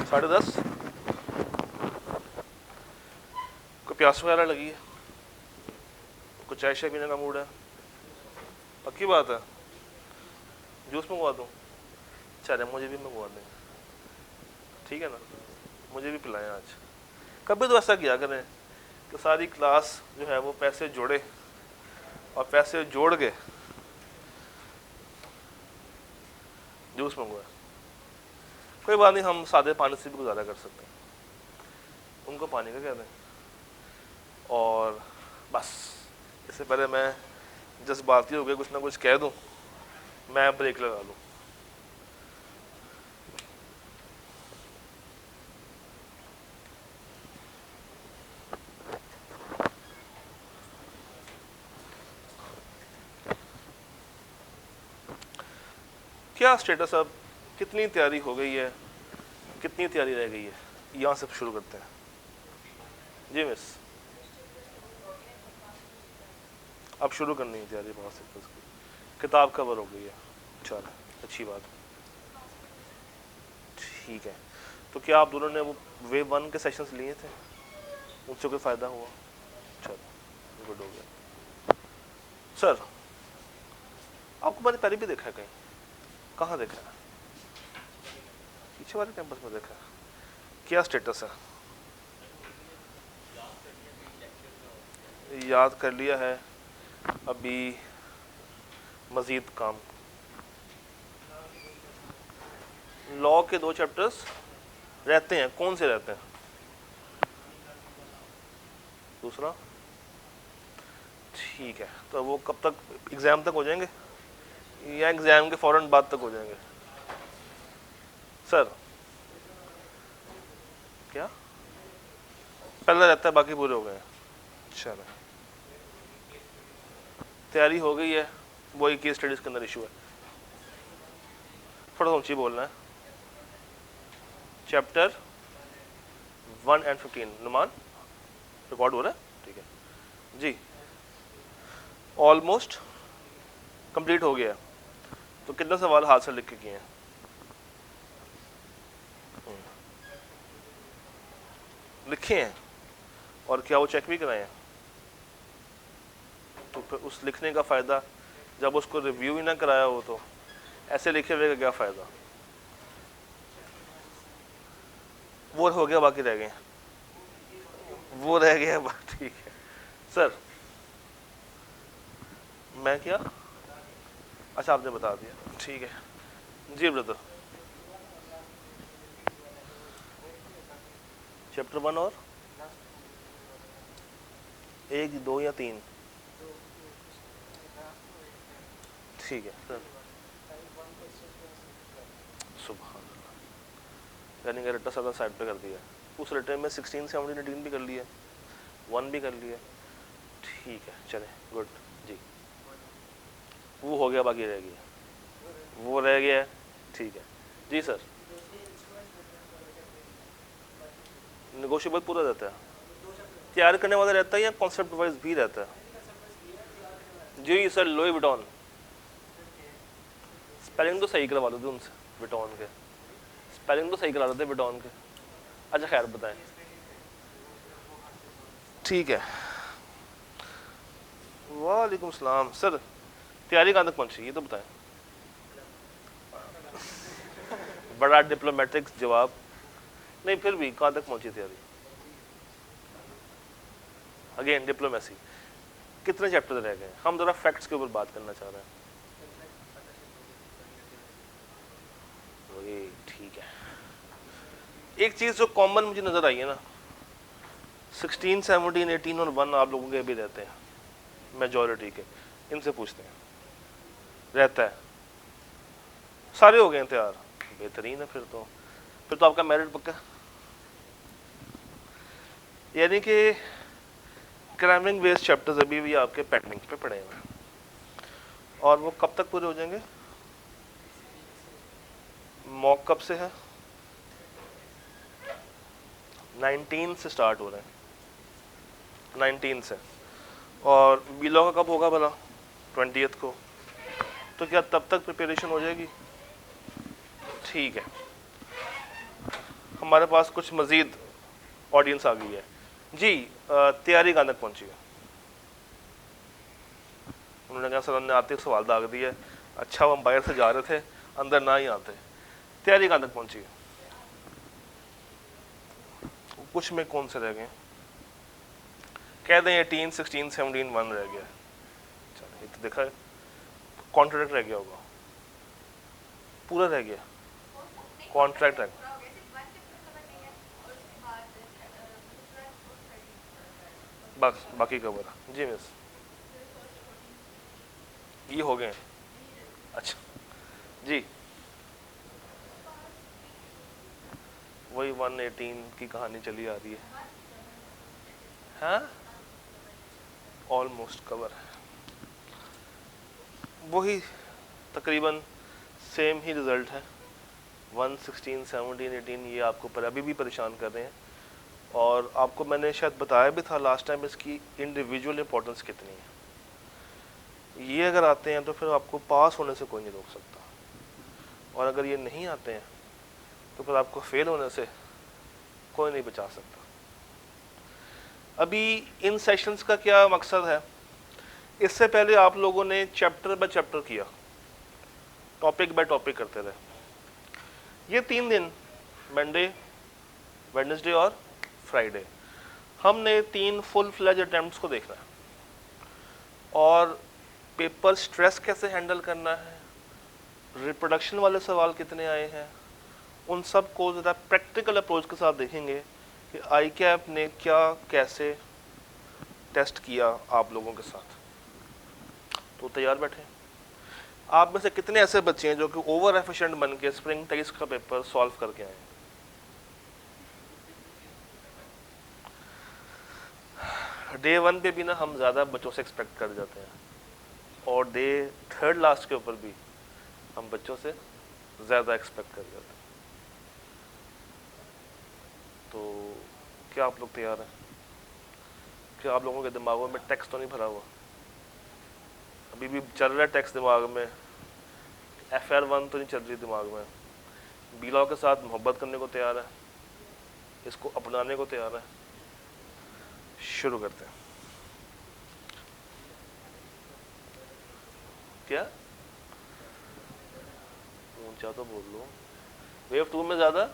10:30। कोई प्यास वगैरह लगी है? कुछ चाय शाय पीने का मूड है? पक्की बात है? जूस मंगवा दूँ? चले मुझे भी मंगवा दें, ठीक है ना, मुझे भी पिलाएं आज। कभी तो ऐसा किया करें कि सारी क्लास जो है वो पैसे जोड़े और पैसे जोड़ के जूस मंगवाए। कोई बात नहीं, हम सादे पानी से भी गुजारा कर सकते हैं, उनको पानी का कह दें। और बस इससे पहले मैं जज्बाती हो गया कुछ ना कुछ कह दूं, मैं ब्रेक लगा लूं। क्या स्टेटस, अब कितनी तैयारी हो गई है, कितनी तैयारी रह गई है, यहाँ से शुरू करते हैं। जी मिस, अब शुरू करनी है तैयारी बहुत स्टेटस की, किताब कवर हो गई है, चलो अच्छी बात है, ठीक है। तो क्या आप दोनों ने वो वेव 1 के सेशंस लिए थे, उनसे कोई फ़ायदा हुआ? चलो गुड हो गया। सर आपको मैंने पहले भी देखा है कहीं, कहाँ देखा है? पीछे वाले कैंपस में देखा है। क्या स्टेटस है? याद कर लिया है, अभी मजीद काम। लॉ के 2 चैप्टर्स रहते हैं, कौन से रहते हैं? दूसरा, ठीक है। तो वो कब तक, एग्ज़ाम तक हो जाएंगे या एग्ज़ाम के फ़ौरन बाद तक हो जाएंगे? सर क्या पहला रहता है, बाकी पूरे हो गए? चलो तैयारी हो गई है, वही केस स्टडीज़ के अंदर इशू है, थोड़ा ऊंची बोलना है। चैप्टर 1 and 15 नुमान रिकॉर्ड हो रहा है, ठीक है जी, ऑलमोस्ट कंप्लीट हो गया है। तो कितने सवाल हाथ से लिख के किए हैं? लिखे हैं, और क्या वो चेक भी कराए हैं? तो फिर उस लिखने का फ़ायदा, जब उसको रिव्यू ही ना कराया हो तो ऐसे लिखे हुए का क्या फ़ायदा? वो हो गया, बाकी रह गए, वो रह गया, ठीक है। सर मैं क्या, अच्छा आपने बता दिया, ठीक है जी ब्रदर। चैप्टर 1 और 1, 2 या 3? ठीक है सर। सुबह यानी कि रट्टा सारा साइड पे कर दिया, उस रट्टे में 16, 17, 18 भी कर लिया, 1 भी कर लिया, ठीक है चले गुड जी। वो हो गया, बाकी रह गया, वो रह गया, ठीक है जी सर। नेगोशिएबल पूरा रहता है, तैयार करने वाला रहता है या कॉन्सेप्ट वाइज भी रहता है? जी सर, लुई विटॉन, स्पेलिंग तो सही करवा दो उनसे, विटॉन के स्पेलिंग तो सही करा देते विटॉन के। अच्छा खैर बताएं, ठीक है। वालेकुम सलाम सर, तैयारी कहाँ तक पहुंची ये तो बताएं। बड़ा डिप्लोमेटिक जवाब, नहीं फिर भी कहाँ तक पहुंची तैयारी? अगेन डिप्लोमेसी, कितने चैप्टर रह गए? हम जरा फैक्ट्स के ऊपर बात करना चाह रहे हैं। वही ठीक है। एक चीज़ जो कॉमन मुझे नज़र आई है ना, 16, 17, 18 और 1 आप लोगों के भी रहते हैं, मेजॉरिटी के, इनसे पूछते हैं रहता है, सारे हो गए हैं तैयार, बेहतरीन है। फिर तो आपका मेरिट पक्का, यानी कि क्रैमिंग बेस्ड चैप्टर्स अभी भी आपके पेंडिंग पे पड़े हुए हैं, और वो कब तक पूरे हो जाएंगे? मॉक कब से है? 19 से स्टार्ट हो रहे हैं, 19 से, और बीलॉ का कब होगा भला? 20th को। तो क्या तब तक प्रिपरेशन हो जाएगी? ठीक है, हमारे पास कुछ मज़ीद ऑडियंस आ गई है जी। तैयारी कहाँ तक पहुँची है? उन्होंने कहा सर हमने आते एक सवाल दाग दिया है। अच्छा, वो हम बाहर से जा रहे थे, अंदर ना ही आते। तैयारी कहाँ तक पहुँची है? कुछ में कौन से रह गए? कह दें 18, 16, 17, 1 रह गया। चलो ये तो देखा है, कॉन्ट्रैक्ट रह गया होगा, पूरा रह गया कॉन्ट्रैक्ट रह गया। बाकी कवर जी मिस, ये हो गए। अच्छा जी, वही 118 की कहानी चली आ रही है। हाँ, ऑलमोस्ट कवर है, वही तकरीबन सेम ही रिजल्ट है। 116, 17, 18 ये आपको पर अभी भी परेशान कर रहे हैं। और आपको मैंने शायद बताया भी था लास्ट टाइम इसकी इंडिविजुअल इंपॉर्टेंस कितनी है। ये अगर आते हैं तो फिर आपको पास होने से कोई नहीं रोक सकता, और अगर ये नहीं आते हैं तो फिर आपको फेल होने से कोई नहीं बचा सकता। अभी इन सेशंस का क्या मकसद है? इससे पहले आप लोगों ने चैप्टर बाय चैप्टर किया, टॉपिक बाय टॉपिक करते रहे। ये 3 दिन मंडे, वेडनेसडे और फ्राइडे हमने 3 फुल फ्लेज अटेम्प्ट्स को देखना है, और पेपर स्ट्रेस कैसे हैंडल करना है, रिप्रोडक्शन वाले सवाल कितने आए हैं, उन सब को ज़रा प्रैक्टिकल अप्रोच के साथ देखेंगे कि ICAP ने क्या कैसे टेस्ट किया आप लोगों के साथ। तो तैयार बैठे? आप में से कितने ऐसे बच्चे हैं जो कि ओवर एफिशिएंट बन के स्प्रिंग टेस्ट का पेपर सॉल्व करके आए? डे 1 पे भी ना हम ज़्यादा बच्चों से एक्सपेक्ट कर जाते हैं, और डे 3rd लास्ट के ऊपर भी हम बच्चों से ज़्यादा एक्सपेक्ट कर जाते हैं। तो क्या आप लोग तैयार हैं? क्या आप लोगों के दिमागों में टेक्स्ट तो नहीं भरा हुआ? अभी भी चल रहा है टेक्स्ट दिमाग में, FR1 तो नहीं चल रही दिमाग में? बीलॉ के साथ मोहब्बत करने को तैयार है, इसको अपनाने को तैयार है? शुरू करते हैं। क्या ऊंचा तो बोल लो, वेव 2 में ज़्यादा?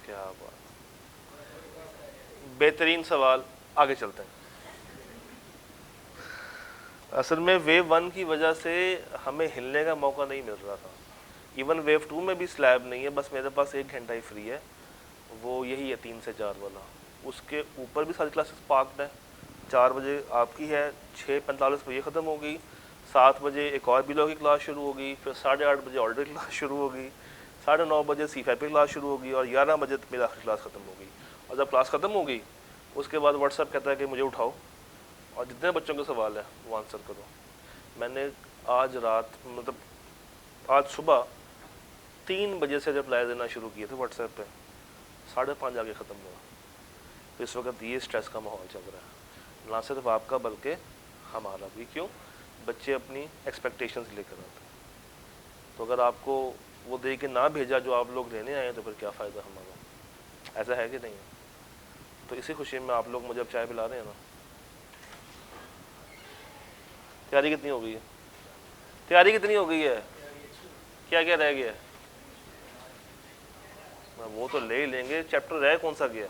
क्या बात, बेहतरीन सवाल। आगे चलते हैं। असल में वेव 1 की वजह से हमें हिलने का मौका नहीं मिल रहा था। इवन वेव 2 में भी स्लैब नहीं है, बस मेरे पास 1 घंटा ही फ्री है, वो यही है 3 से 4 वाला। उसके ऊपर भी सारी क्लासेस पार्कड है। 4 बजे आपकी है, 6:45 बजे ख़त्म हो गई, 7 बजे एक और बिलो की क्लास शुरू होगी, फिर 8:30 बजे ऑर्डर की क्लास शुरू होगी, 9:30 बजे C5 की क्लास शुरू होगी, और 11 बजे मेरी आखिरी क्लास ख़त्म होगी। और जब क्लास ख़त्म होगी उसके बाद व्हाट्सएप कहता है कि मुझे उठाओ और जितने बच्चों के सवाल है वो आंसर करो। मैंने आज रात मतलब आज सुबह 3 बजे से रिप्लाई देना शुरू किए थे व्हाट्सएप पे, 5:30 आगे ख़त्म हुआ। तो इस वक्त ये स्ट्रेस का माहौल चल रहा है, ना सिर्फ आपका बल्कि हमारा भी। क्यों? बच्चे अपनी एक्सपेक्टेशंस लेकर आते हैं, तो अगर आपको वो दे के ना भेजा जो आप लोग लेने आए तो फिर क्या फ़ायदा हमारा? ऐसा है कि नहीं? तो इसी खुशी में आप लोग मुझे अब चाय पिला रहे हैं ना। तैयारी कितनी हो गई है? तैयारी कितनी हो गई है? क्या क्या रह गया है? वो तो ले ही लेंगे, चैप्टर रह कौन सा गया?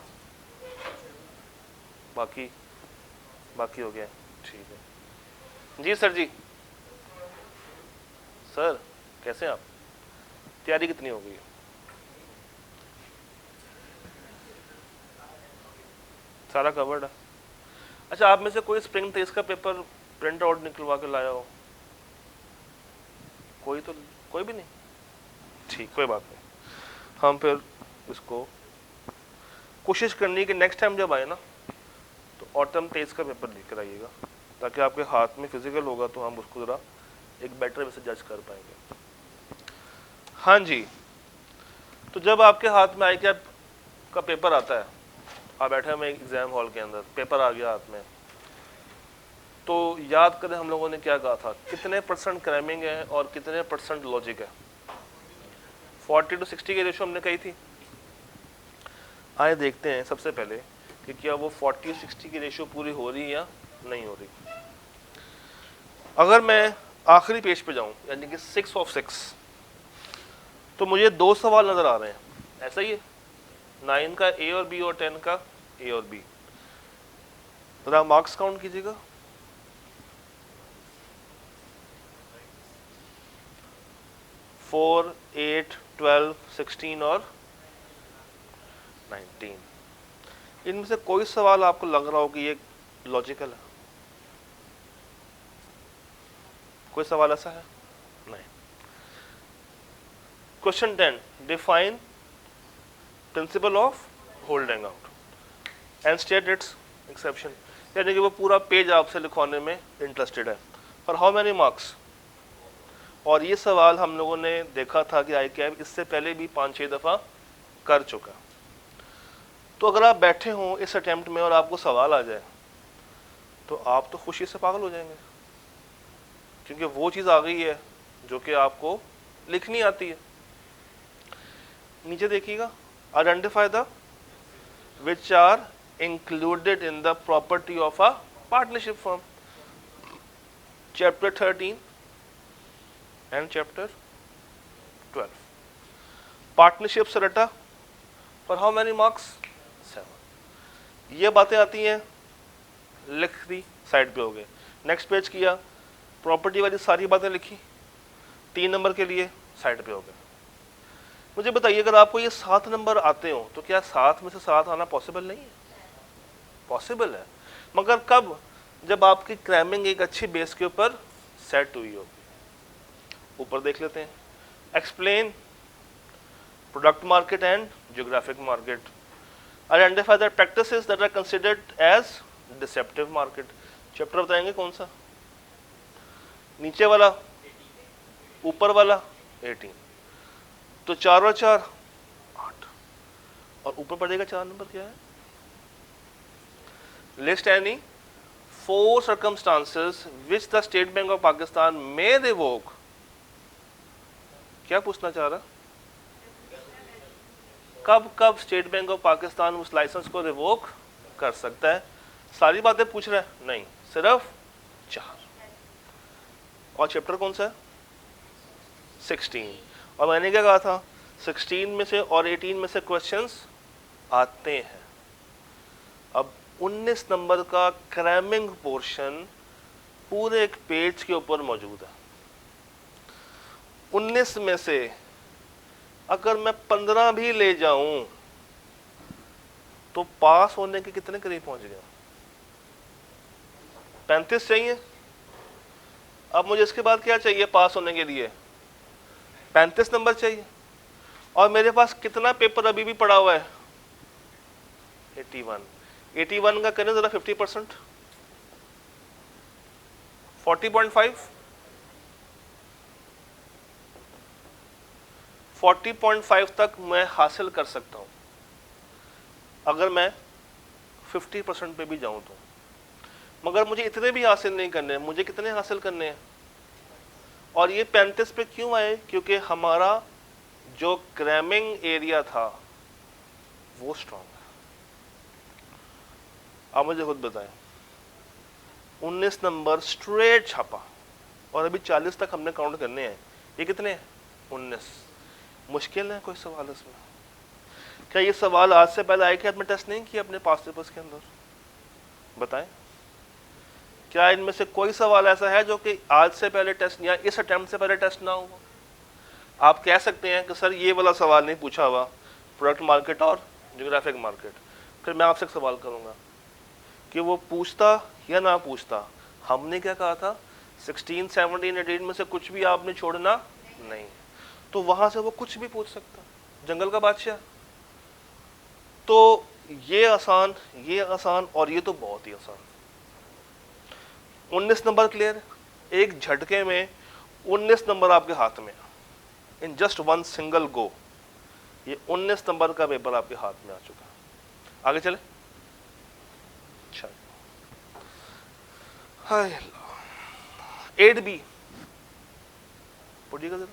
बाकी हो गया, ठीक है जी। सर जी, सर कैसे हैं आप? तैयारी कितनी हो गई है? सारा कवर्ड है? अच्छा, आप में से कोई स्प्रिंग टेस्ट का पेपर प्रिंट आउट निकलवा के लाया हो? कोई भी नहीं? ठीक, कोई बात नहीं। हम फिर इसको कोशिश करनी है कि नेक्स्ट टाइम जब आए ना तो ऑटम टेस्ट का पेपर लेकर आइएगा, ताकि आपके हाथ में फिजिकल होगा तो हम उसको ज़रा एक बेटर वे से जज कर पाएंगे। हाँ जी, तो जब आपके हाथ में ICAP का पेपर आता है, आप बैठे हैं एग्ज़ाम हॉल के अंदर, पेपर आ गया हाथ में, तो याद करें हम लोगों ने क्या कहा था, कितने % क्रैमिंग है और कितने % लॉजिक है। 40 to 60 की रेशो हमने कही थी। आए देखते हैं सबसे पहले कि क्या वो 40 60 की रेशो पूरी हो रही है या नहीं हो रही। अगर मैं आखिरी पेज पे जाऊं यानी कि 6 of 6, तो मुझे दो सवाल नजर आ रहे हैं, ऐसा ही है, 9 का ए और बी और 10 का ए और बी। जरा मार्क्स काउंट कीजिएगा। 4, 8, 12, 16 और 19। इनमें से कोई सवाल आपको लग रहा हो कि ये लॉजिकल है? कोई सवाल ऐसा है? नहीं। Question 10, define principle of holding out and state it's exception. यानी कि वो पूरा पेज आपसे लिखवाने में इंटरेस्टेड है। For how many marks? और ये सवाल हम लोगों ने देखा था कि ICAP इससे पहले भी 5-6 दफ़ा कर चुका। तो अगर आप बैठे हों इस अटेम्प्ट में और आपको सवाल आ जाए तो आप तो खुशी से पागल हो जाएंगे, क्योंकि वो चीज़ आ गई है जो कि आपको लिखनी आती है। नीचे देखिएगा, identify the which are included in the property of a partnership firm, chapter 13 and chapter 12। Partnership से रटा फॉर हाउ मैनी मार्क्स? 7। ये बातें आती हैं, लिख दी, साइड पे हो गए। नेक्स्ट पेज किया, प्रॉपर्टी वाली सारी बातें लिखी, 3 नंबर के लिए साइड पे हो गए। मुझे बताइए, अगर आपको ये 7 नंबर आते हो तो क्या 7 में से 7 आना पॉसिबल नहीं है? पॉसिबल है, मगर कब? जब आपकी क्रैमिंग एक अच्छी बेस के ऊपर सेट हुई होगी। ऊपर देख लेते हैं, explain product market and geographic market, identify the practices that are considered as deceptive market. Chapter बताएंगे कौन सा? नीचे वाला, ऊपर वाला 18। तो 4 और 4 8, और ऊपर पड़ेगा 4 नंबर क्या है? List any 4 circumstances which the State Bank of Pakistan may revoke। क्या पूछना चाह रहा? कब कब स्टेट बैंक ऑफ पाकिस्तान उस लाइसेंस को रिवोक कर सकता है? सारी बातें पूछ रहा है? नहीं, सिर्फ 4। और चैप्टर कौन सा है? 16। और मैंने क्या कहा था, 16 में से और 18 में से क्वेश्चंस आते हैं। अब 19 नंबर का क्रैमिंग पोर्शन पूरे एक पेज के ऊपर मौजूद है। 19 में से अगर मैं 15 भी ले जाऊं तो पास होने के कितने करीब पहुंच गया? 35 चाहिए। अब मुझे इसके बाद क्या चाहिए पास होने के लिए? 35 नंबर चाहिए। और मेरे पास कितना पेपर अभी भी पड़ा हुआ है? 81। 81 का करें जरा 50%, 40.5। 40.5 तक मैं हासिल कर सकता हूं अगर मैं 50% पे भी जाऊं तो। मगर मुझे इतने भी हासिल नहीं करने हैं। मुझे कितने हासिल करने हैं? और ये 35 पे क्यों आए? क्योंकि हमारा जो क्रैमिंग एरिया था वो स्ट्रांग है। आप मुझे खुद बताएं, 19 नंबर स्ट्रेट छापा और अभी 40 तक हमने काउंट करने हैं। ये कितने हैं? 19। मुश्किल है कोई सवाल इसमें? क्या ये सवाल आज से पहले आए कि आपने टेस्ट नहीं किया अपने पास पेपर्स के अंदर? बताएं, क्या इनमें से कोई सवाल ऐसा है जो कि आज से पहले टेस्ट या इस अटेम्प्ट से पहले टेस्ट ना हुआ? आप कह सकते हैं कि सर ये वाला सवाल नहीं पूछा हुआ, प्रोडक्ट मार्केट और ज्योग्राफिक मार्केट। फिर मैं आपसे एक सवाल करूंगा कि वो पूछता या ना पूछता। हमने क्या कहा था? 16, 17, 18 में से कुछ भी आपने छोड़ना नहीं। तो वहां से वो कुछ भी पूछ सकता, जंगल का बादशाह। तो ये आसान, ये आसान और ये तो बहुत ही आसान। 19 नंबर क्लियर? एक झटके में 19 नंबर आपके हाथ में, in just one single go ये 19 नंबर का पेपर आपके हाथ में आ चुका है। आगे चले। अच्छा, हाय अल्लाह। 8B पढ़िएगा जरा।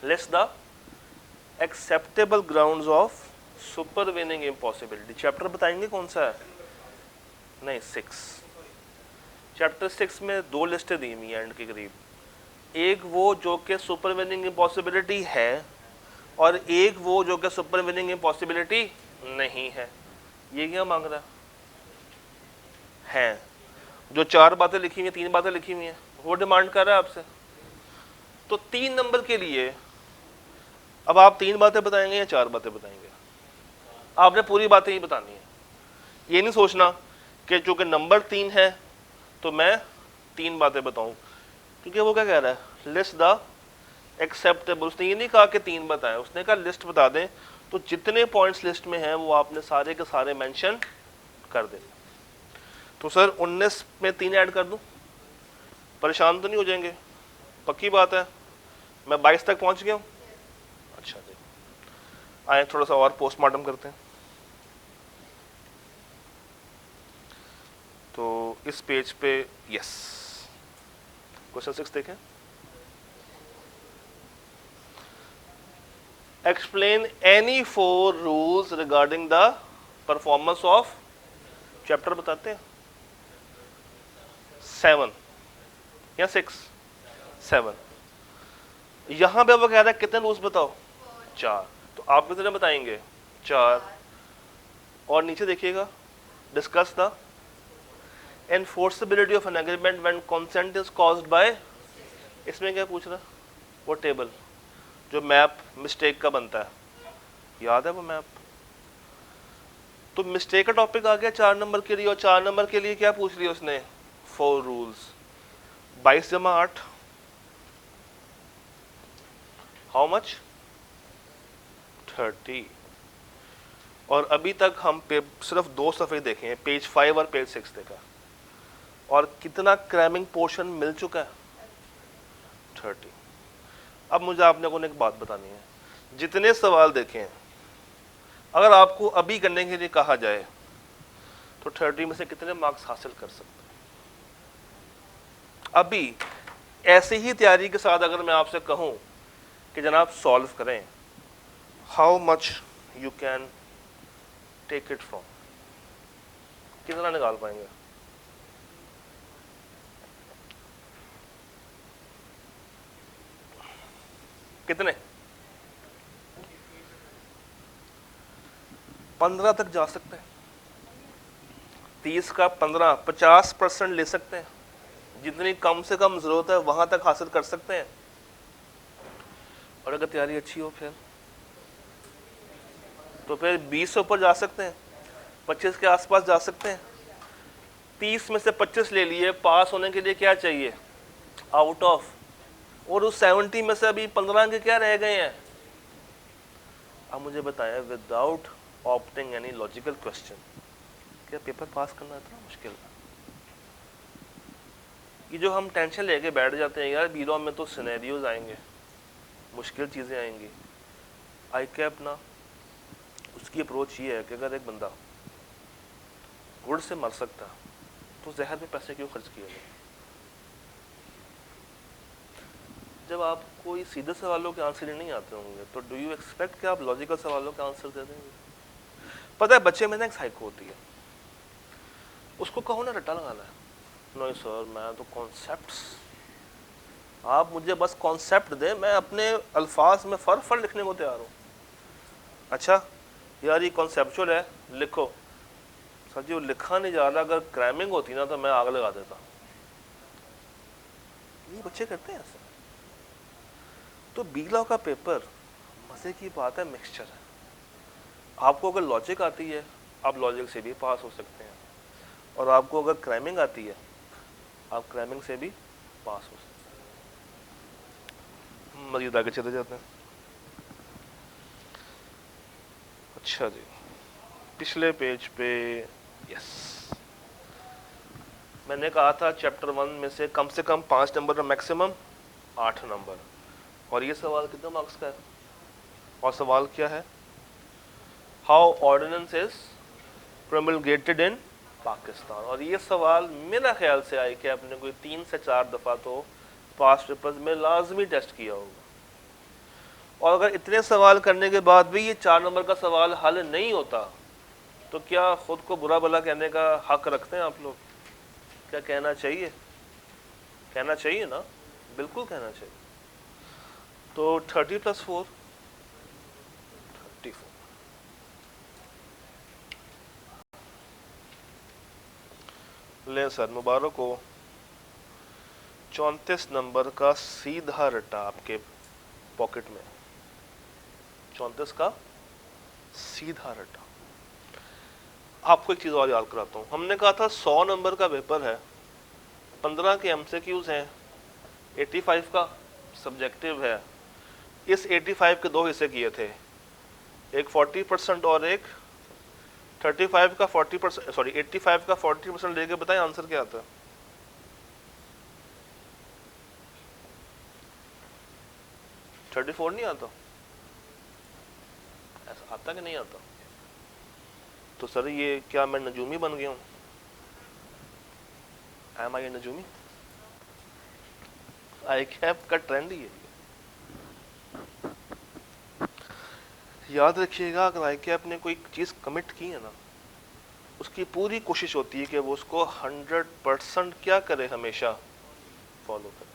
List the acceptable grounds of supervening impossibility. Chapter बताएंगे कौन सा है? नहीं, 6। चैप्टर 6 में 2 लिस्टें दी हुई एंड के करीब, एक वो जो कि सुपरवेनिंग इम्पॉसिबिलिटी है और एक वो जो कि सुपरवेनिंग इम्पॉसिबिलिटी नहीं है। ये क्या मांग रहा है? जो 4 बातें लिखी हुई हैं, 3 बातें लिखी हुई हैं, वो डिमांड कर रहा है आपसे। तो 3 नंबर के लिए अब आप 3 बातें बताएंगे या 4 बातें बताएंगे? आपने पूरी बातें ही बतानी है। ये नहीं सोचना कि चूंकि नंबर 3 है तो मैं 3 बातें बताऊं, क्योंकि वो क्या कह रहा है? List the acceptable. उसने ये नहीं कहा कि 3 बताएं, उसने कहा लिस्ट बता दें। तो जितने पॉइंट्स लिस्ट में हैं वो आपने सारे के सारे मेंशन कर दें। तो सर 19 में 3 ऐड कर दूं? परेशान तो नहीं हो जाएंगे? पक्की बात है? मैं 22 तक पहुंच गया हूं। अच्छा जी, आए थोड़ा सा और पोस्टमार्टम करते हैं। तो इस पेज पे यस, क्वेश्चन 6 देखें। Explain any 4 rules regarding the performance of, chapter बताते हैं 7 या 6? 7। यहां पे वो कह रहा है कितने रूल्स बताओ? 4। तो आप कितने बताएंगे? 4। और नीचे देखिएगा, discuss the enforceability of an agreement when consent is caused by. इसमें क्या पूछ रहा है? वो टेबल जो मैप मिस्टेक का बनता है, याद है वो मैप? तो मिस्टेक का टॉपिक आ गया 4 नंबर के लिए, और 4 नंबर के लिए क्या पूछ लिया उसने? 4 रूल्स। 22 जमा 8 हाउ मच? 30। और अभी तक हम सिर्फ 2 सफ़े देखे हैं, पेज 5 और पेज 6 देखा, और कितना क्रैमिंग पोर्शन मिल चुका है? 30। अब मुझे आपने को एक बात बतानी है, जितने सवाल देखें अगर आपको अभी करने के लिए कहा जाए तो 30 में से कितने मार्क्स हासिल कर सकते हैं? अभी ऐसे ही तैयारी के साथ अगर मैं आपसे कहूं कि जनाब सॉल्व करें, how much you can take it from, कितना निकाल पाएंगे? कितने? 15 तक जा सकते हैं। 30 का 15, 50% ले सकते हैं। जितनी कम से कम जरूरत है वहां तक हासिल कर सकते हैं। और अगर तैयारी अच्छी हो तो फिर 20 से ऊपर जा सकते हैं, 25 के आसपास जा सकते हैं। 30 में से 25 ले लिए, पास होने के लिए क्या चाहिए? Out of. और उस 70 में से अभी 15 के क्या रह गए हैं? अब मुझे बताएं, without opting any logical question, क्या पेपर पास करना इतना मुश्किल है? ये जो हम टेंशन लेके बैठ जाते हैं यार, बीरो में तो सिनेरियोज आएंगे, मुश्किल चीज़ें आएंगी। आई कैप ना, उसकी अप्रोच ये है कि अगर एक बंदा गुड़ से मर सकता तो जहर में पैसे क्यों खर्च किए जाए? जब आप कोई सीधे सवालों के आंसर नहीं आते होंगे तो डू यू एक्सपेक्ट कि आप लॉजिकल सवालों के आंसर दे देंगे? पता है बच्चे में ना एक साइको होती है, उसको कहो ना रट्टा लगाना है, नहीं सर मैं तो कॉन्सेप्ट्स, आप मुझे बस कॉन्सेप्ट दे, मैं अपने अल्फाज में फर लिखने को तैयार हूँ। अच्छा यार ये कॉन्सेप्चुअल है, लिखो। सर जी वो लिखा नहीं जा रहा, अगर क्रैमिंग होती ना तो मैं आग लगा देता। ये बच्चे करते हैं ऐसा। तो बी लॉ का पेपर मजे की बात है, मिक्सचर है। आपको अगर लॉजिक आती है आप लॉजिक से भी पास हो सकते हैं, और आपको अगर क्रैमिंग आती है आप क्रैमिंग से भी पास हो सकते हैं। मजीद आगे चले जाते हैं। अच्छा जी, पिछले पेज पे यस, मैंने कहा था चैप्टर 1 में से कम 5 नंबर और मैक्सिमम 8 नंबर। और ये सवाल कितने मार्क्स का है? और सवाल क्या है? हाउ ऑर्डिनेंस इज प्रोमलगेटेड इन पाकिस्तान। और ये सवाल मेरा ख्याल से आई कि आपने कोई 3 से 4 दफ़ा तो पास्ट पेपर्स में लाजमी टेस्ट किया होगा। और अगर इतने सवाल करने के बाद भी ये 4 नंबर का सवाल हल नहीं होता तो क्या खुद को बुरा भला कहने का हक रखते हैं आप लोग? क्या कहना चाहिए? कहना चाहिए ना, बिल्कुल कहना चाहिए। तो 30 + 4 34। ले सर, मुबारक हो, 34 नंबर का सीधा रटा आपके पॉकेट में। 34 का सीधा रटा। आपको एक चीज और याद कराता हूं, हमने कहा था 100 नंबर का पेपर है, 15 के एमसीक्यूज हैं, 85 का सब्जेक्टिव है। इस 85 के 2 हिस्से किए थे, एक 40% और एक 35 का 40%, सॉरी 85 का 40% लेके बताएं आंसर क्या आता है? $34 नहीं आता? ऐसा आता कि नहीं आता? तो सर ये क्या मैं नजूमी बन गया हूं? एम आई नजूमी? आई कैप का ट्रेंड ही है। याद रखिएगा, अगर आई कैप ने कोई चीज कमिट की है ना, उसकी पूरी कोशिश होती है कि वो उसको 100% क्या करे, हमेशा फॉलो करे।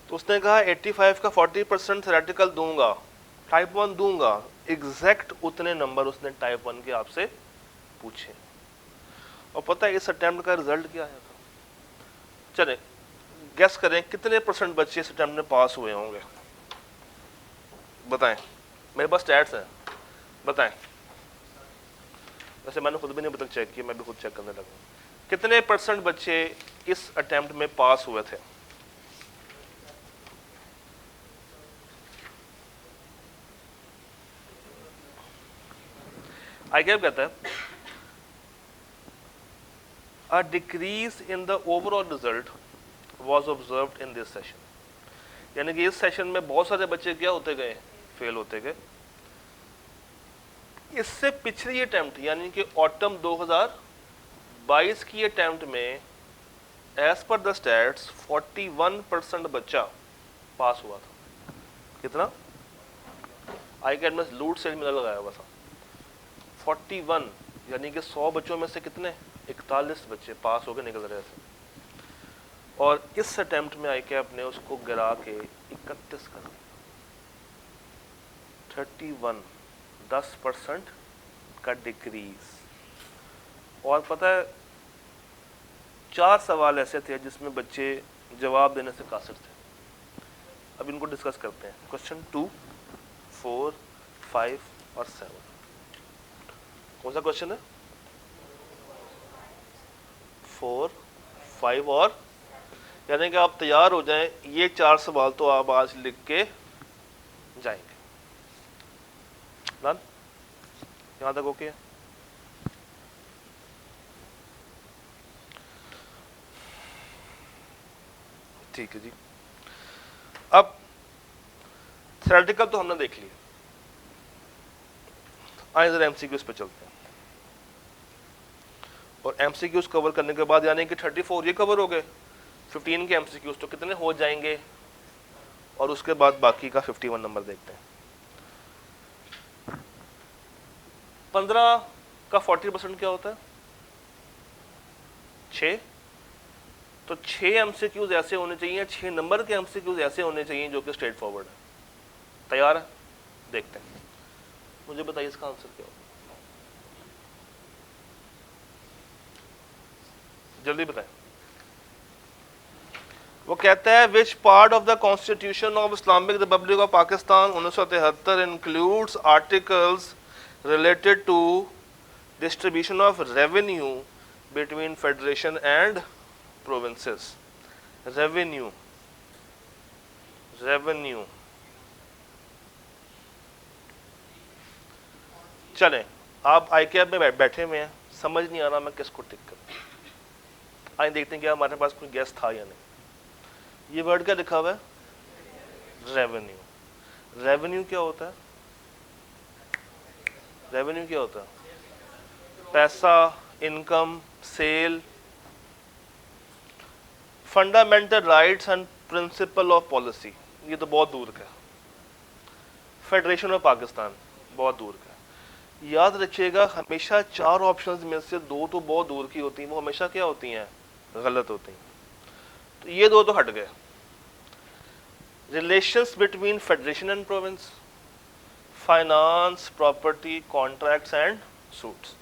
तो उसने कहा 85 का 40% थ्योरेटिकल दूंगा, टाइप 1 दूंगा, एग्जैक्ट उतने नंबर उसने टाइप 1 के आपसे पूछे। और पता है इस अटेम्प्ट का रिजल्ट क्या आया था? चले गेस करें कितने % बच्चे इस अटेम्प्ट में पास हुए होंगे? बताएं, मेरे पास स्टैट्स हैं, बताएं। वैसे मैंने खुद भी नहीं अभी तक चेक किया, मैं भी खुद चेक करने लगा। कितने % बच्चे इस अटेम्प्ट में पास हुए थे? आई क्या कहता है, a decrease in the overall result was observed in this session। यानी कि इस सेशन में बहुत सारे बच्चे क्या होते गए, फेल होते गए। इससे पिछली अटेम्प्ट यानी कि ऑटम 2022 की अटेम्प्ट में एज पर द स्टैट्स 41% बच्चा पास हुआ था। कितना? आई कैट में लूट से मिला लगाया हुआ था 41, यानी कि 100 बच्चों में से कितने, 41 बच्चे पास होकर निकल रहे थे। और इस अटेम्प्ट में आई कैप ने उसको गिरा के 31 कर दिया। 31, 10% का डिक्रीज। और पता है 4 सवाल ऐसे थे जिसमें बच्चे जवाब देने से कासिर थे। अब इनको डिस्कस करते हैं। क्वेश्चन 2, 4, 5 और 7। कौन सा क्वेश्चन है? 4, 5 और, यानी कि आप तैयार हो जाएं, ये 4 सवाल तो आप आज लिख के जाएंगे। डन? यहां तक ओके है? ठीक है जी। अब थ्योरेटिकल तो हमने देख लिया, आइए जरा एमसीक्यूज पे चलते हैं। और एमसीक्यूज कवर करने के बाद यानी कि 34 ये कवर हो गए, 15 के एमसीक्यूज तो कितने हो जाएंगे, और उसके बाद बाकी का 51 नंबर देखते हैं। 15 का 40% क्या होता है? 6। तो 6 एमसीक्यूज ऐसे होने चाहिए, 6 नंबर के एमसीक्यूज ऐसे होने चाहिए जो कि स्ट्रेट फॉरवर्ड है। तैयार है? देखते हैं। मुझे बताइए इसका आंसर क्या होगा, जल्दी बताएं। वो कहता है which part of the constitution of Islamic Republic of Pakistan 1973 includes articles related to distribution of revenue between federation and provinces। revenue चलें, आप आईकैब में बैठे हुए हैं, समझ नहीं आ रहा मैं किसको टिक करूं। आइए देखते हैं कि हमारे पास कोई गैस था या नहीं। ये वर्ड क्या लिखा हुआ है? रेवेन्यू। रेवेन्यू क्या होता है? रेवेन्यू क्या होता है? पैसा, income, sale. Fundamental rights and principle of policy, ये तो बहुत दूर का है। फेडरेशन ऑफ पाकिस्तान, बहुत दूर का है। याद रखिएगा हमेशा 4 ऑप्शंस में से 2 तो बहुत दूर की होती हैं, वो हमेशा क्या होती हैं, गलत होती हैं। तो ये 2 तो हट गए। Relations between federation and province, finance, property, contracts and suits,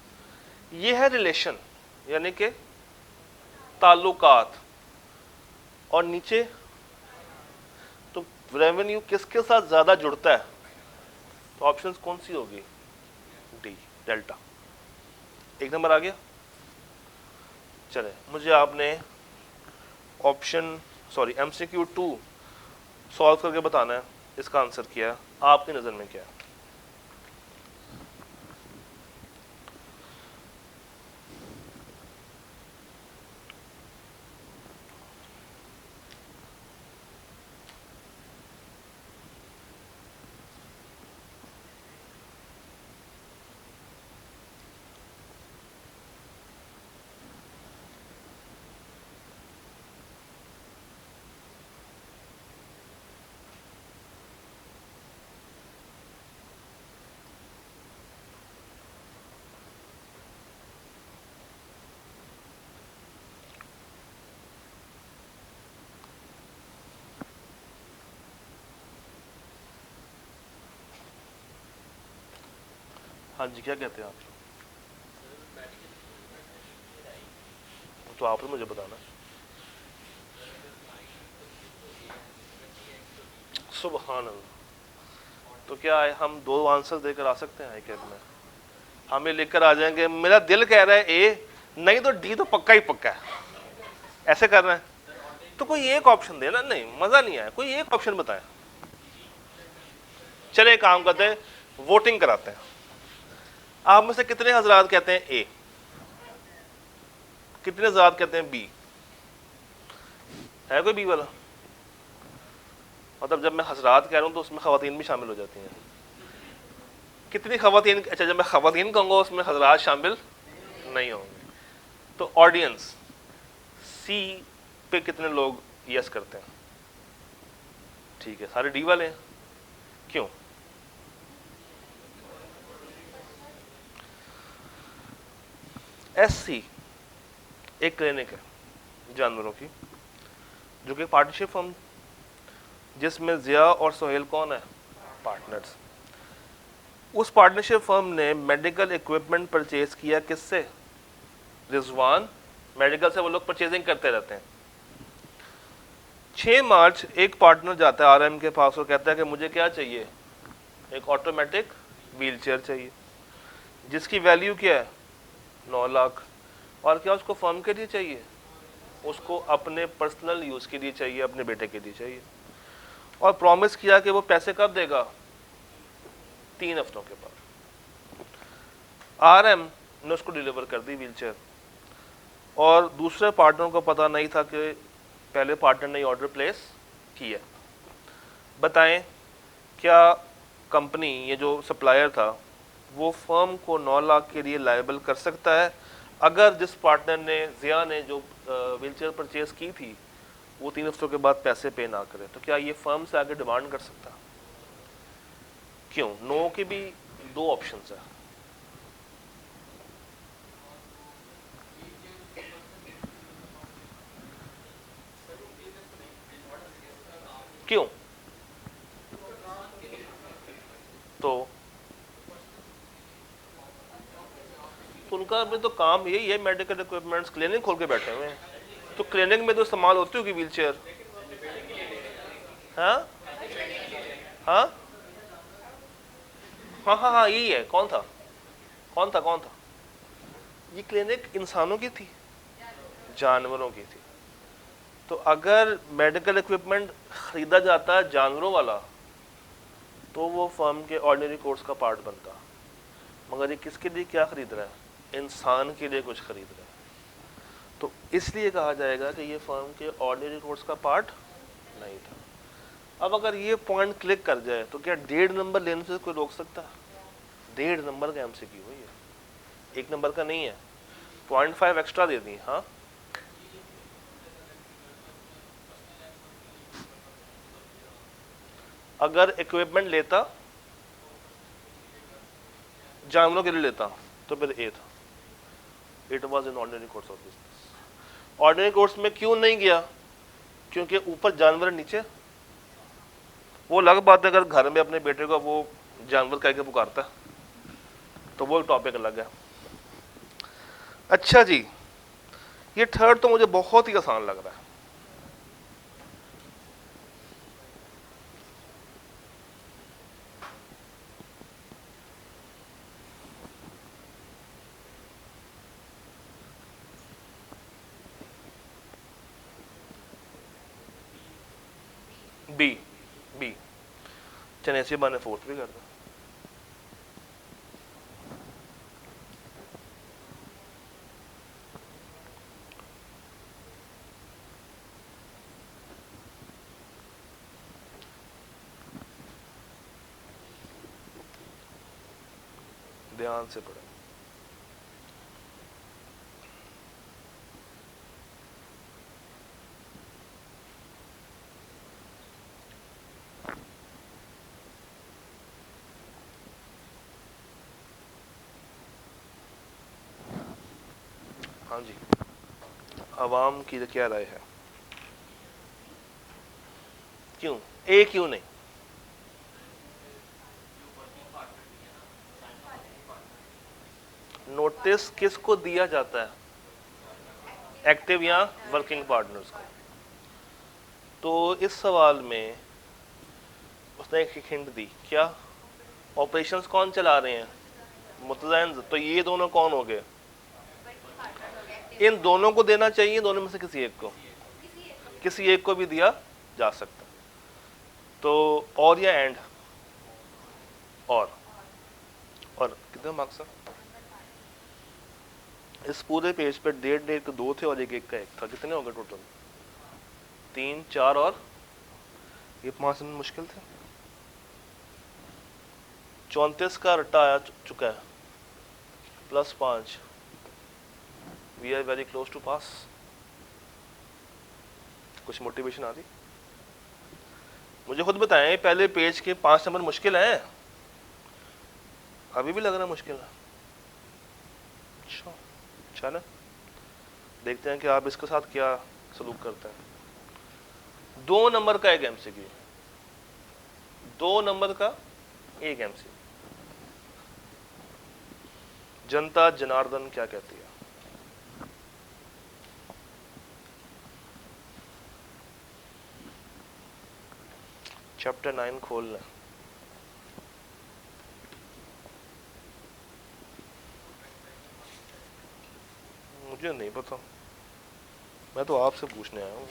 ये है रिलेशन यानी कि ताल्लुकात। और नीचे तो रेवेन्यू किसके साथ ज्यादा जुड़ता है, तो ऑप्शंस कौन सी होगी, डी, डेल्टा। 1 नंबर आ गया। चले मुझे आपने ऑप्शन MCQ 2 सॉल्व करके बताना है, इसका आंसर क्या है, आपकी नजर में क्या है। हाँ जी, क्या कहते हैं आप, तो आप ही मुझे बताना। सुबहान अल्लाह। तो क्या है, हम 2 आंसर देकर आ सकते हैं एक में, हम ये लिखकर आ जाएंगे मेरा दिल कह रहा है ए, नहीं तो डी तो पक्का ही पक्का है, ऐसे कर रहे हैं। तो कोई एक ऑप्शन देना, नहीं मजा नहीं आया, कोई एक ऑप्शन बताएं। चले एक काम करते हैं, वोटिंग कराते हैं। आप में से कितने हजरात कहते हैं ए, कितने हजरात कहते हैं बी, है कोई बी वाला? मतलब जब मैं हजरात कह रहा हूं तो उसमें खवातीन भी शामिल हो जाती हैं। कितनी खवातीन, अच्छा जब मैं खवातीन कहूंगा उसमें हजरात शामिल नहीं होंगे। तो ऑडियंस सी पे कितने लोग यस करते हैं? ठीक है, सारे डी वाले हैं, क्यों? SC एक क्लिनिक है जानवरों की, जो कि पार्टनरशिप फर्म, जिसमें जिया और सोहेल कौन है, पार्टनर्स। उस पार्टनरशिप फर्म ने मेडिकल इक्विपमेंट परचेज किया, किससे? रिजवान मेडिकल से, वो लोग परचेजिंग करते रहते हैं। 6 मार्च एक पार्टनर जाता है RM के पास और कहता है कि मुझे क्या चाहिए, एक ऑटोमेटिक व्हील चेयर चाहिए, जिसकी वैल्यू क्या है, 9 लाख। और क्या उसको फर्म के लिए चाहिए, उसको अपने पर्सनल यूज के लिए चाहिए, अपने बेटे के लिए चाहिए। और प्रॉमिस किया कि वो पैसे कब देगा, 3 हफ्तों के बाद। RM ने उसको डिलीवर कर दी व्हीलचेयर, और दूसरे पार्टनर को पता नहीं था कि पहले पार्टनर ने ऑर्डर प्लेस किया। बताएं क्या कंपनी, ये जो सप्लायर था, वो फर्म को 9 लाख के लिए लायबल कर सकता है अगर जिस पार्टनर ने, जिया ने जो व्हीलचेयर परचेज की थी, वो 3 हफ्तों के बाद पैसे पे ना करे? तो क्या ये फर्म से आगे डिमांड कर सकता? क्यों? नो के भी 2 ऑप्शंस है। क्यों? तो उनका भी तो काम यही है, मेडिकल इक्विपमेंट्स, क्लिनिक खोल के बैठे हुए हैं। तो क्लिनिक में तो इस्तेमाल होती होगी व्हीलचेयर। हाँ हाँ हाँ हाँ हाँ, यही है। कौन था, कौन था, कौन था? ये क्लिनिक इंसानों की थी, जानवरों की थी। तो अगर मेडिकल इक्विपमेंट खरीदा जाता है जानवरों वाला, तो वो फर्म के ऑर्डिनरी कोर्स का पार्ट बनता। मगर ये किसके लिए क्या खरीद रहा है, इंसान के लिए कुछ खरीद रहा है। तो इसलिए कहा जाएगा कि ये फर्म के ऑर्डिनरी कोर्स का पार्ट नहीं था। अब अगर ये पॉइंट क्लिक कर जाए तो क्या 1.5 नंबर लेने से कोई रोक सकता है? 1.5 नंबर का MCQ है ये, 1 नंबर का नहीं है। 0.5 एक्स्ट्रा दे दी। हाँ, अगर इक्विपमेंट लेता जानवरों के लिए लेता तो फिर ए था, it was in ordinary course of business. Ordinary course में क्यों नहीं गया? क्योंकि ऊपर जानवर नीचे। वो अलग बात है अगर घर में अपने बेटे को वो जानवर कह के पुकारता तो वो एक टॉपिक अलग है। अच्छा जी, ये थर्ड तो मुझे बहुत ही आसान लग रहा है। बी, बी चनेसी ने फोर्थ भी कर दो। ध्यान से पढ़े। हाँ जी, आवाम की क्या राय है? क्यों ए, क्यों नहीं? नोटिस किसको दिया जाता है? एक्टिव या वर्किंग पार्टनर्स को। तो इस सवाल में उसने एक हिंट दी, क्या? ऑपरेशंस कौन चला रहे हैं? मुतज़ाहिन। तो ये दोनों कौन हो गए? इन दोनों को देना चाहिए, दोनों में से किसी एक को, किसी एक को भी दिया जा सकता। तो और या एंड? और कितने मार्क्स हैं इस पूरे पेज पे? डेढ़ के 2 थे और एक का 1 था। कितने हो गए टोटल? 3, 4 और ये 5 में मुश्किल थे। 34 का रट्टा आया चुका है, +5। We are very close to pass. कुछ मोटिवेशन आ रही? मुझे खुद बताएं, पहले पेज के 5 नंबर मुश्किल हैं? अभी भी लग रहा है मुश्किल है? अच्छा, चलो देखते हैं कि आप इसके साथ क्या सलूक करते हैं। 2 नंबर का एक एमसीक्यू, 2 नंबर का एक एमसीक्यू। जनता जनार्दन क्या कहती है? चैप्टर 9 खोल लें। मुझे नहीं पता, मैं तो आपसे पूछने आया हूँ।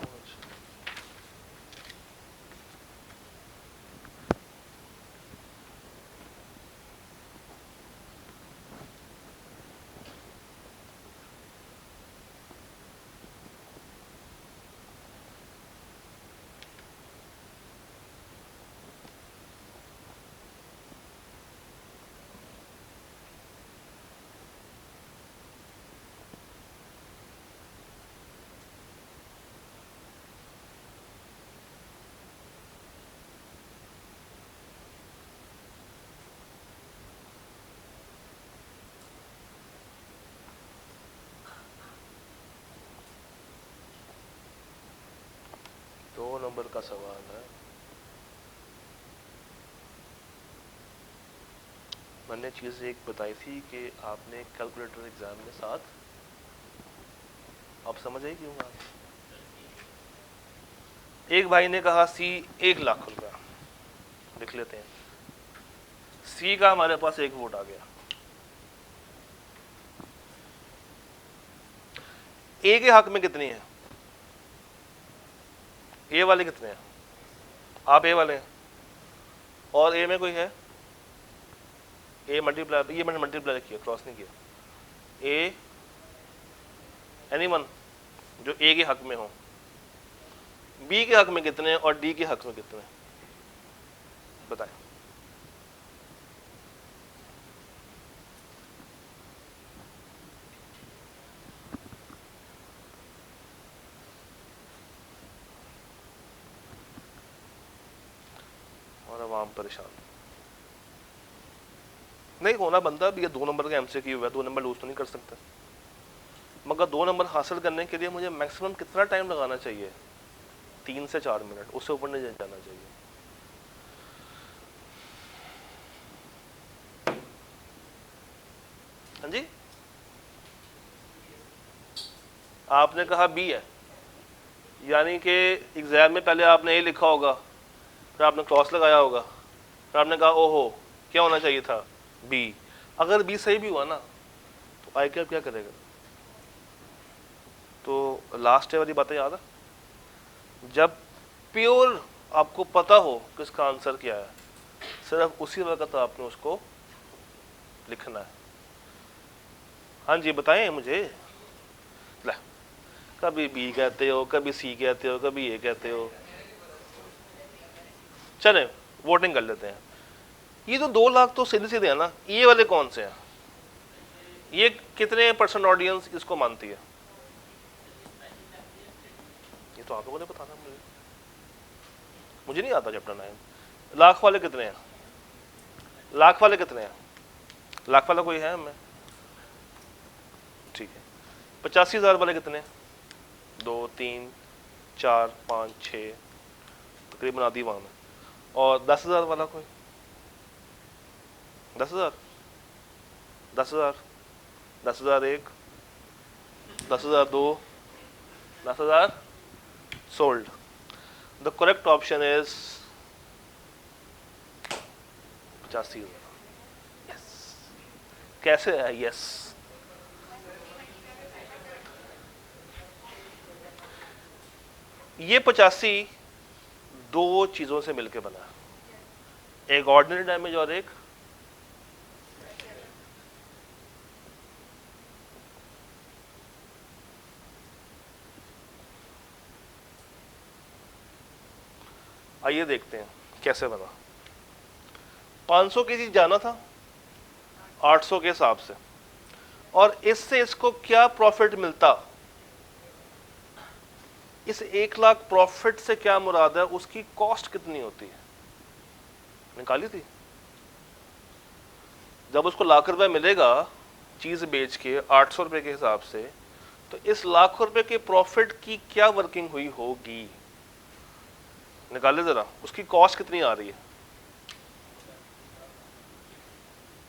दो नंबर का सवाल है। मैंने चीज़ एक बताई थी कि आपने कैलकुलेटर एग्जाम में साथ, आप समझ आई क्यों बात? एक भाई ने कहा सी 1 लाख रुपया, लिख लेते हैं। सी का हमारे पास 1 वोट आ गया। ए के हक में कितनी है? ए वाले कितने हैं? आप ए वाले हैं और ए में कोई है? ए मल्टीप्लाई, ये मैंने मल्टीप्लाई किया, क्रॉस नहीं किया। ए एनीवन जो ए के हक में हो। बी के हक में कितने और डी के हक में कितने, बताएं। और आवाम परेशान। नहीं होना बनता भी, ये 2 नंबर का एमसीक्यू है, 2 नंबर लूज तो नहीं कर सकते, मगर 2 नंबर हासिल करने के लिए मुझे मैक्सिमम कितना टाइम लगाना चाहिए? 3 से 4 मिनट, उससे ऊपर नहीं जाना चाहिए। हाँ जी, आपने कहा बी है, यानी कि एग्जाम में पहले आपने ए लिखा होगा, फिर आपने क्रॉस लगाया होगा, फिर आपने कहा ओहो क्या होना चाहिए था? बी। अगर बी सही भी हुआ ना तो आई क्या करेगा? तो लास्ट वाली बातें याद है, जब प्योर आपको पता हो किसका आंसर क्या है, सिर्फ उसी वक्त आपने उसको लिखना है। हाँ जी बताएं मुझे। ले, कभी बी कहते हो, कभी सी कहते हो, कभी ए कहते हो। चले वोटिंग कर लेते हैं। ये तो 2 लाख तो सीधे सीधे है ना, ये वाले कौन से हैं? ये कितने % ऑडियंस इसको मानती है? ये तो आप लोगों ने बताना, मुझे नहीं आता चैप्टर 9। लाख वाले कितने हैं? लाख वाले कितने हैं? लाख वाला कोई है हमें? ठीक है। 85,000 वाले कितने? 2 3 4 5 6 तकरीबन आधी वहां में। और 10,000 वाला कोई? 10,000 10,000 10,001 10,002 10,000 sold. The correct option is 85,000. Yes. कैसे है? Yes. ये 85 2 चीजों से मिलकर बना, एक ऑर्डिनरी डैमेज और एक आइए देखते हैं कैसे बना। 500 केजी जाना था 800 के हिसाब से, और इससे इसको क्या प्रॉफिट मिलता? इस 1 लाख प्रॉफिट से क्या मुराद है? उसकी कॉस्ट कितनी होती है? निकाली थी। जब उसको लाख रुपए मिलेगा चीज बेच के 800 रुपए के हिसाब से, तो इस लाख रुपए के प्रॉफिट की क्या वर्किंग हुई होगी? निकाले जरा, उसकी कॉस्ट कितनी आ रही है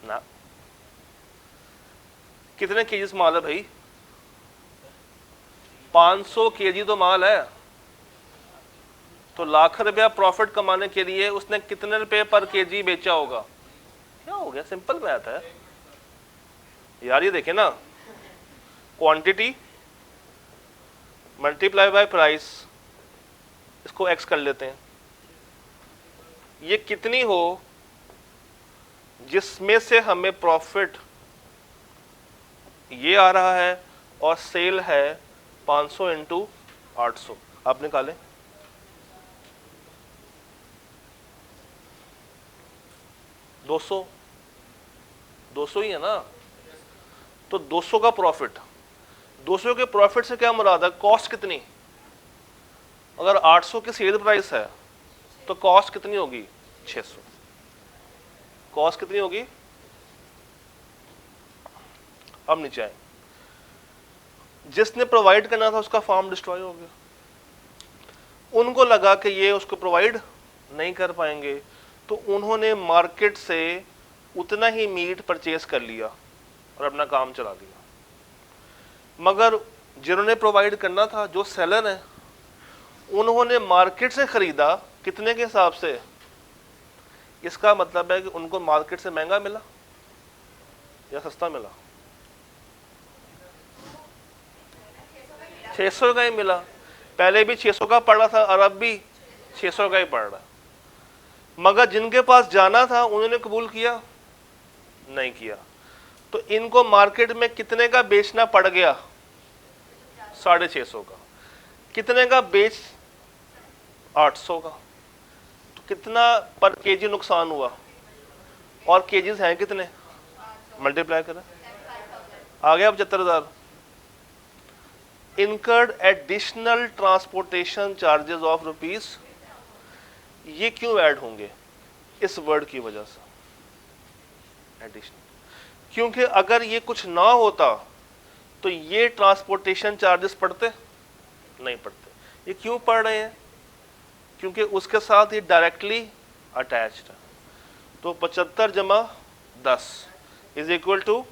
ना? कितने केजीज माल है भाई? 500 केजी तो माल है, तो लाख रुपया प्रॉफिट कमाने के लिए उसने कितने रुपए पर केजी बेचा होगा? क्या हो गया? सिंपल मैथ है यार। ये देखें ना, क्वांटिटी मल्टीप्लाई बाय प्राइस, इसको एक्स कर लेते हैं। ये कितनी हो जिसमें से हमें प्रॉफिट ये आ रहा है और सेल है 500 इंटू 800। आप निकालें। दो सौ ही है ना, तो 200 का प्रॉफिट। 200 के प्रॉफिट से क्या मुराद है? कॉस्ट कितनी? अगर 800 की सेल प्राइस है तो कॉस्ट कितनी होगी? 600। कॉस्ट कितनी होगी? अब नीचे आए। जिसने प्रोवाइड करना था उसका फार्म डिस्ट्रॉय हो गया। उनको लगा कि ये उसको प्रोवाइड नहीं कर पाएंगे, तो उन्होंने मार्केट से उतना ही मीट परचेज कर लिया और अपना काम चला लिया। मगर जिन्होंने प्रोवाइड करना था, जो सेलर है, उन्होंने मार्केट से खरीदा कितने के हिसाब से? इसका मतलब है कि उनको मार्केट से महंगा मिला या सस्ता मिला? 600 का ही मिला। पहले भी 600 का पड़ रहा था और अब भी 600 का ही पड़ रहा। मगर जिनके पास जाना था उन्होंने कबूल किया नहीं किया, तो इनको मार्केट में कितने का बेचना पड़ गया? 650 का। कितने का बेच? 800 का। तो कितना पर केजी नुकसान हुआ? और केजीज हैं कितने? मल्टीप्लाई करें, आ गया 75,000। Incurred additional transportation charges of rupees, ये क्यों ऐड होंगे? इस वर्ड की वजह से। एडिशनल, क्योंकि अगर ये कुछ ना होता तो ये ट्रांसपोर्टेशन चार्जेस पड़ते नहीं पड़ते। ये क्यों पड़ रहे हैं? क्योंकि उसके साथ ये डायरेक्टली अटैच्ड है। तो 75 जमा 10 इज इक्वल टू,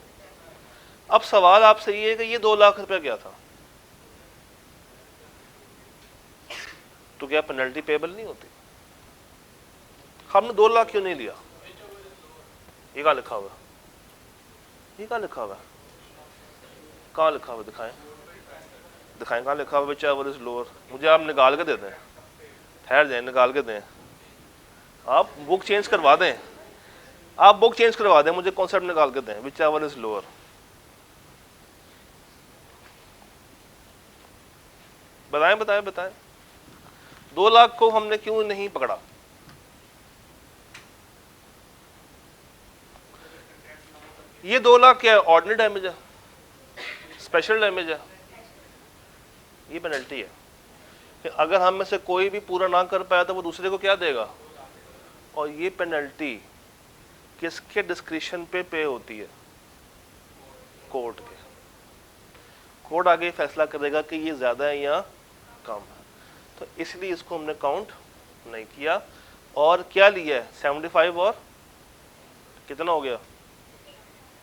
अब सवाल आपसे ये है कि ये 2 लाख रुपया क्या था, तो क्या पेनल्टी पेबल नहीं होती? हमने 2 लाख क्यों नहीं लिया? ये कहाँ लिखा हुआ? ये कहाँ लिखा हुआ? कहाँ लिखा हुआ? दिखाएं, दिखाएं कहाँ लिखा हुआ? Which ever is lower. मुझे आप निकाल के दे दें, ठहर जाए, निकाल के दें। आप बुक चेंज करवा दें, आप बुक चेंज करवा दें, मुझे कॉन्सेप्ट निकाल के दें, विच एवर इज लोअर। बताएं बताएं बताएं, 2 लाख को हमने क्यों नहीं पकड़ा? ये 2 लाख क्या है? ऑर्डिनरी डैमेज है, स्पेशल डैमेज है, ये पेनल्टी है। कि अगर हम में से कोई भी पूरा ना कर पाया तो वो दूसरे को क्या देगा? और ये पेनल्टी किसके डिस्क्रिप्शन पे होती है? कोर्ट के। कोर्ट आगे फैसला करेगा कि ये ज्यादा है या कम है, तो इसलिए इसको हमने काउंट नहीं किया। और क्या लिया है? 75 और कितना हो गया?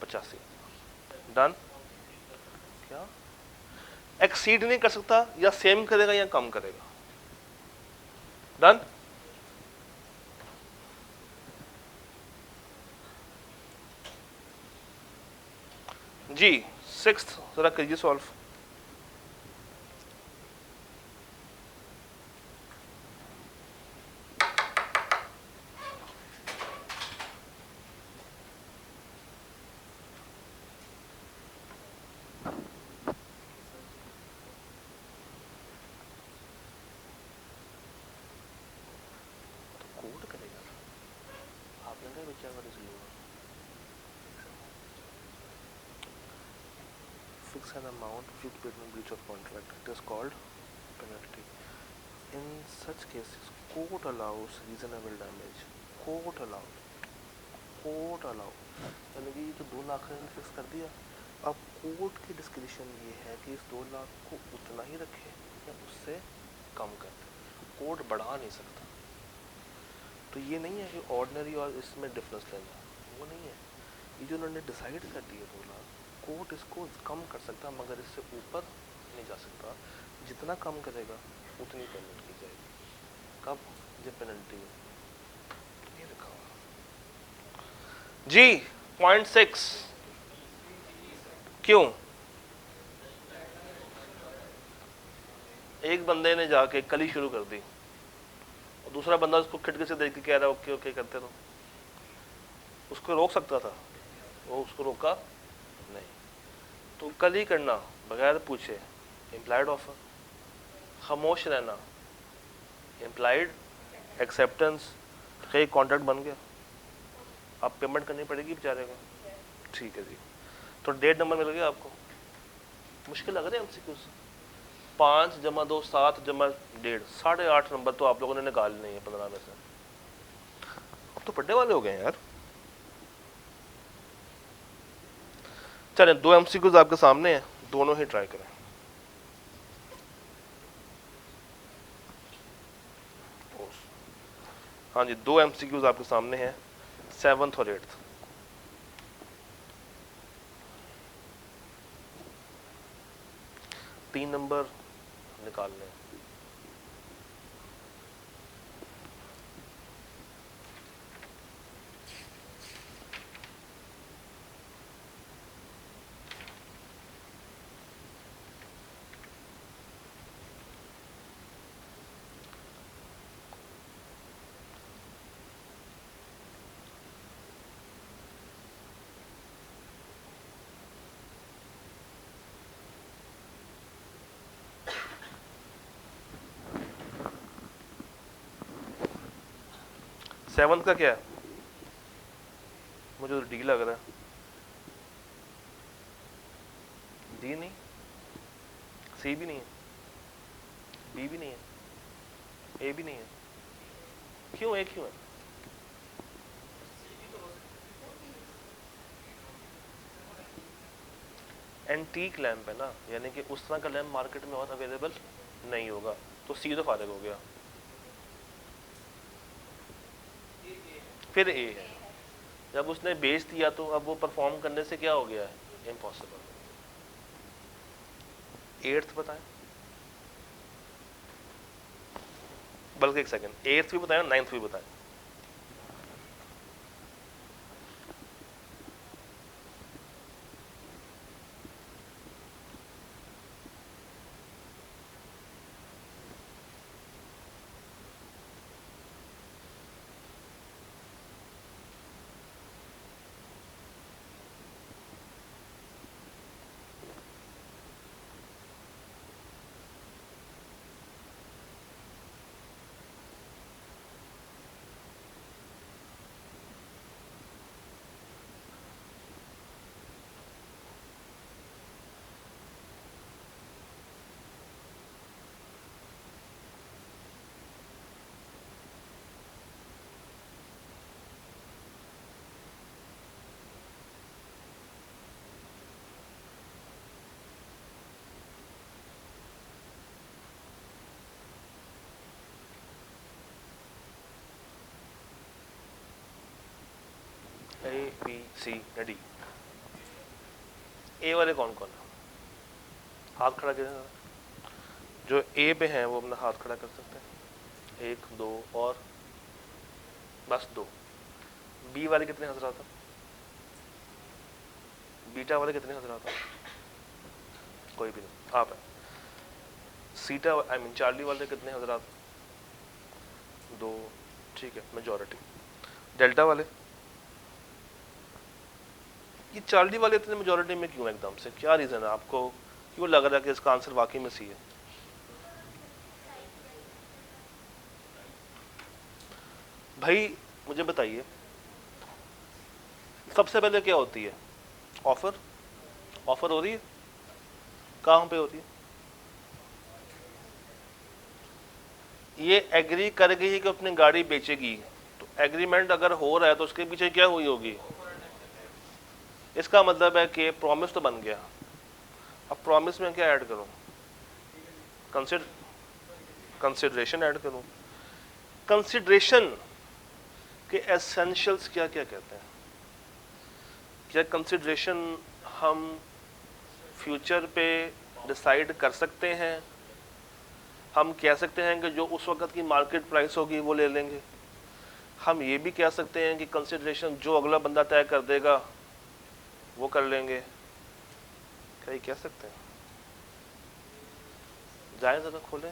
85। डन। क्या एक्सीड नहीं कर सकता, या सेम करेगा या कम करेगा? डन। जी 6th जरा कीजिए सॉल्व। कोड करेगा आपने कहा whichever is lower, fix an amount which is paid in breach of contract, it is called penalty. In such cases court allows reasonable damage, court allow, यानी कि तो 2 लाख ने फिक्स कर दिया। अब कोर्ट की डिस्क्रिप्शन ये है कि इस 2 लाख को उतना ही रखे या उससे कम कर दे, कोर्ट बढ़ा नहीं सकता। तो ये नहीं है कि ऑर्डिनरी और इसमें डिफरेंस लेना, वो नहीं है। ये जो उन्होंने डिसाइड कर दिया 2 लाख, कोर्ट इसको कम कर सकता मगर इससे ऊपर नहीं जा सकता। जितना कम करेगा उतनी पेमेंट की जाएगी। कब? जब पेनल्टी है। ये लिखा हुआ जी 0.6। क्यों? एक बंदे ने जाके कली शुरू कर दी और दूसरा बंदा उसको खिड़की से देख के कह रहा है ओके ओके करते रहो, उसको रोक सकता था, वो उसको रोका नहीं। तो कली करना बगैर पूछे इम्प्लाइड ऑफर, खामोश रहना इम्प्लाइड एक्सेप्टेंस। कई कॉन्ट्रैक्ट बन गया, अब पेमेंट करनी पड़ेगी बेचारे को। ठीक है जी, तो डेट नंबर मिल गया आपको। मुश्किल लग रहा है एमसीक्यूज। 5 जमा 2 7 जमा 1.5 8.5 नंबर तो आप लोगों ने निकाल नहीं है 15 में से। अब तो पढ़ने वाले हो गए यार। चले 2 एमसीक्यूज आपके सामने हैं, दोनों ही ट्राई करें। हाँ जी 2 एमसीक्यूज आपके सामने हैं, 7th और 8th। तीन नंबर निकालने। सेवंथ का क्या है? मुझे तो डी लग रहा है। डी नहीं, सी भी नहीं है, बी भी नहीं है, ए भी नहीं है। क्यों ए क्यों है? एंटीक लैंप है ना, यानी कि उस तरह का लैंप मार्केट में और अवेलेबल नहीं होगा, तो सी तो फारिग हो गया। फिर ए है, जब उसने बेच दिया तो अब वो परफॉर्म करने से क्या हो गया है, इम्पॉसिबल। एट्थ बताएं, बल्कि एक सेकंड, एट्थ भी बताएं, नाइन्थ भी बताएं। ए बी सी डी, ए वाले कौन कौन है, हाथ खड़ा करें, जो ए पे हैं वो अपना हाथ खड़ा कर सकते हैं, एक दो और बस दो। बी वाले कितने हजरात हैं, बीटा वाले कितने हजरात हैं, कोई भी नहीं, आप है। सीटा आई मीन चार्ली वाले कितने हजरात, दो, ठीक है, मेजॉरिटी। डेल्टा वाले, ये चार्ली वाले इतने मेजॉरिटी में क्यों एकदम से, क्या रीजन है आपको, क्यों लग रहा है कि इसका आंसर वाकई में सी है? भाई मुझे बताइए, सबसे पहले क्या होती है, ऑफर, ऑफर हो रही है, कहाँ पे होती है, ये एग्री कर गई है कि अपनी गाड़ी बेचेगी, तो एग्रीमेंट अगर हो रहा है तो उसके पीछे क्या हुई होगी, इसका मतलब है कि प्रॉमिस तो बन गया। अब प्रॉमिस में क्या ऐड करूं, कंसिडरेशन ऐड करूं। कंसिडरेशन के एसेंशियल्स क्या क्या कहते हैं, क्या कंसिडरेशन हम फ्यूचर पे डिसाइड कर सकते हैं, हम कह सकते हैं कि जो उस वक्त की मार्केट प्राइस होगी वो ले लेंगे, हम ये भी कह सकते हैं कि कंसिडरेशन जो अगला बंदा तय कर देगा वो कर लेंगे, क्या ये कह सकते हैं? जाएं ज़रा खोलें,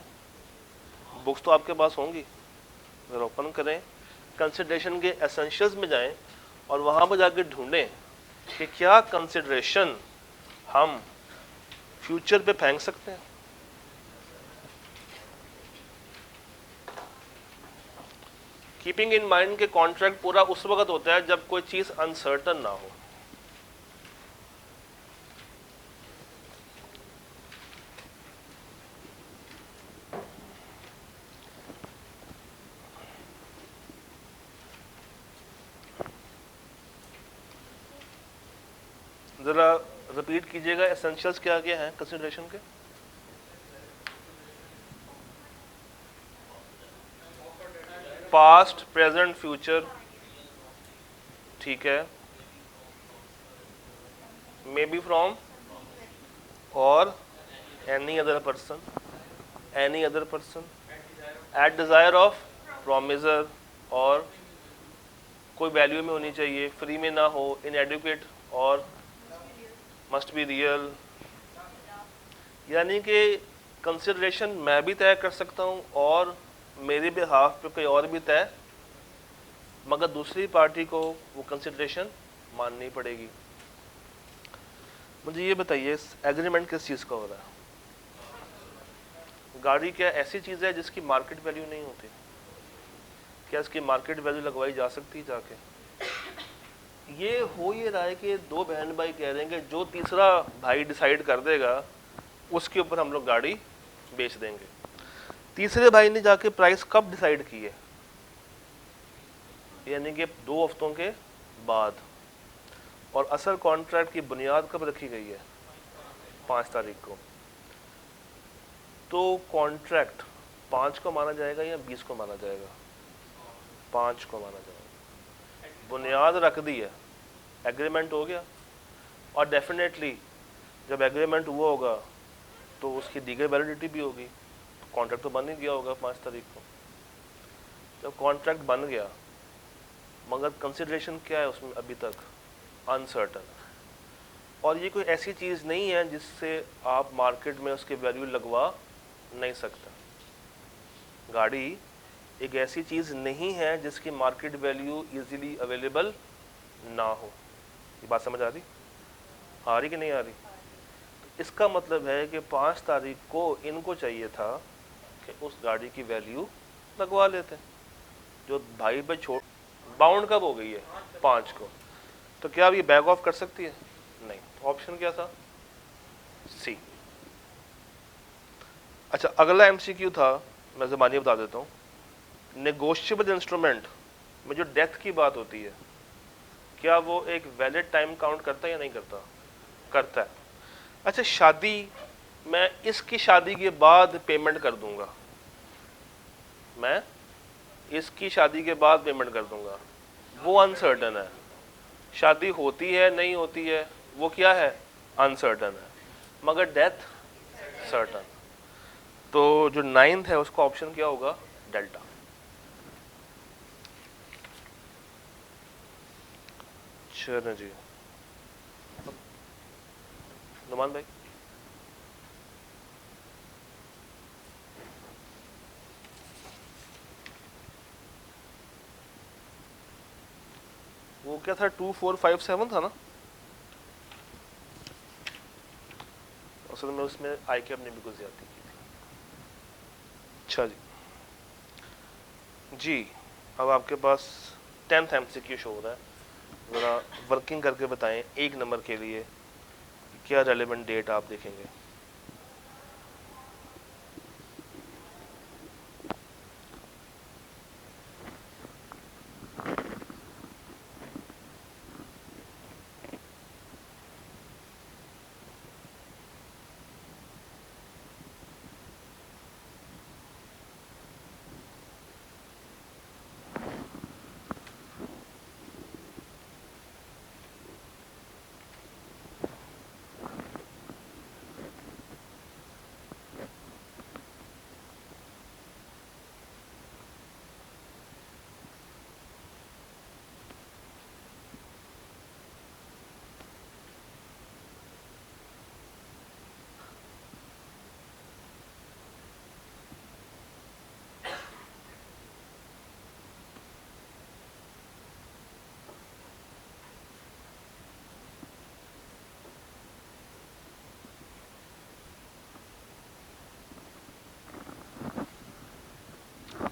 बुक्स तो आपके पास होंगी, ज़रा ओपन करें, कंसिडरेशन के एसेंशियल्स में जाएं और वहाँ पर जाके ढूंढें कि क्या कंसिडरेशन हम फ्यूचर पे फेंक सकते हैं। कीपिंग इन माइंड के कॉन्ट्रैक्ट पूरा उस वक्त होता है जब कोई चीज़ अनसर्टन ना हो। ज़रा रिपीट कीजिएगा, एसेंशियल्स क्या क्या हैं कंसिडरेशन के? पास्ट, प्रेजेंट, फ्यूचर, ठीक है, मे बी फ्रॉम और any other person, any other person, at desire of promisor, और कोई वैल्यू में होनी चाहिए, फ्री में ना हो, इनएडिक्वेट और मस्ट बी रियल। यानी कि कंसिडरेशन मैं भी तय कर सकता हूँ और मेरे बिहाफ पे कोई और भी तय, मगर दूसरी पार्टी को वो कंसिडरेशन माननी पड़ेगी। मुझे ये बताइए, एग्रीमेंट किस चीज़ का हो रहा है? गाड़ी क्या ऐसी चीज़ है जिसकी मार्केट वैल्यू नहीं होती? क्या इसकी मार्केट वैल्यू लगवाई जा सकती है जाके? ये हो ये रहा है कि दो बहन भाई कह रहे हैं कि जो तीसरा भाई डिसाइड कर देगा उसके ऊपर हम लोग गाड़ी बेच देंगे। तीसरे भाई ने जाके प्राइस कब डिसाइड की है? यानी कि 2 हफ्तों के बाद। और असल कॉन्ट्रैक्ट की बुनियाद कब रखी गई है? 5 तारीख को, तो कॉन्ट्रैक्ट 5 को माना जाएगा या 20 को माना जाएगा? 5 को माना जाएगा। बुनियाद रख दी है, एग्रीमेंट हो गया, और डेफिनेटली जब एग्रीमेंट हुआ होगा तो उसकी दीगर वैलिडिटी भी होगी, कॉन्ट्रैक्ट तो बन ही गया होगा 5 तारीख को। जब कॉन्ट्रैक्ट बन गया, मगर कंसिडरेशन क्या है उसमें अभी तक? अनसर्टन। और ये कोई ऐसी चीज़ नहीं है जिससे आप मार्केट में उसके वैल्यू लगवा नहीं सकता। गाड़ी एक ऐसी चीज़ नहीं है जिसकी मार्केट वैल्यू इजीली अवेलेबल ना हो। ये बात समझ आ रही कि नहीं आ रही? इसका मतलब है कि 5 तारीख को इनको चाहिए था कि उस गाड़ी की वैल्यू लगवा लेते। जो भाई पे छोड़ बाउंड कब हो गई है? 5 को। तो क्या अब ये बैक ऑफ कर सकती है? नहीं। ऑप्शन क्या था? सी। अच्छा, अगला एमसीक्यू था, मैं ज़बानी बता देता हूँ। नेगोशिएबल इंस्ट्रूमेंट में जो डेथ की बात होती है, क्या वो एक वैलिड टाइम काउंट करता है या नहीं करता? करता है। अच्छा, शादी, मैं इसकी शादी के बाद पेमेंट कर दूंगा, मैं इसकी शादी के बाद पेमेंट कर दूंगा, वो अनसर्टन है। शादी होती है नहीं होती है, वो क्या है? अनसर्टन है। मगर डेथ सर्टन। तो जो 9th है उसका ऑप्शन क्या होगा? डेल्टा। चलो जी, नुमान भाई। वो क्या था? 2457 था ना? असल में उसमें आई के अपने भी कुछ ज्यादा की थी। अच्छा जी, जी अब आपके पास 10th एमसीक्यू शो हो रहा है। ज़रा वर्किंग करके बताएं 1 नंबर के लिए क्या रेलेवेंट डेट आप देखेंगे?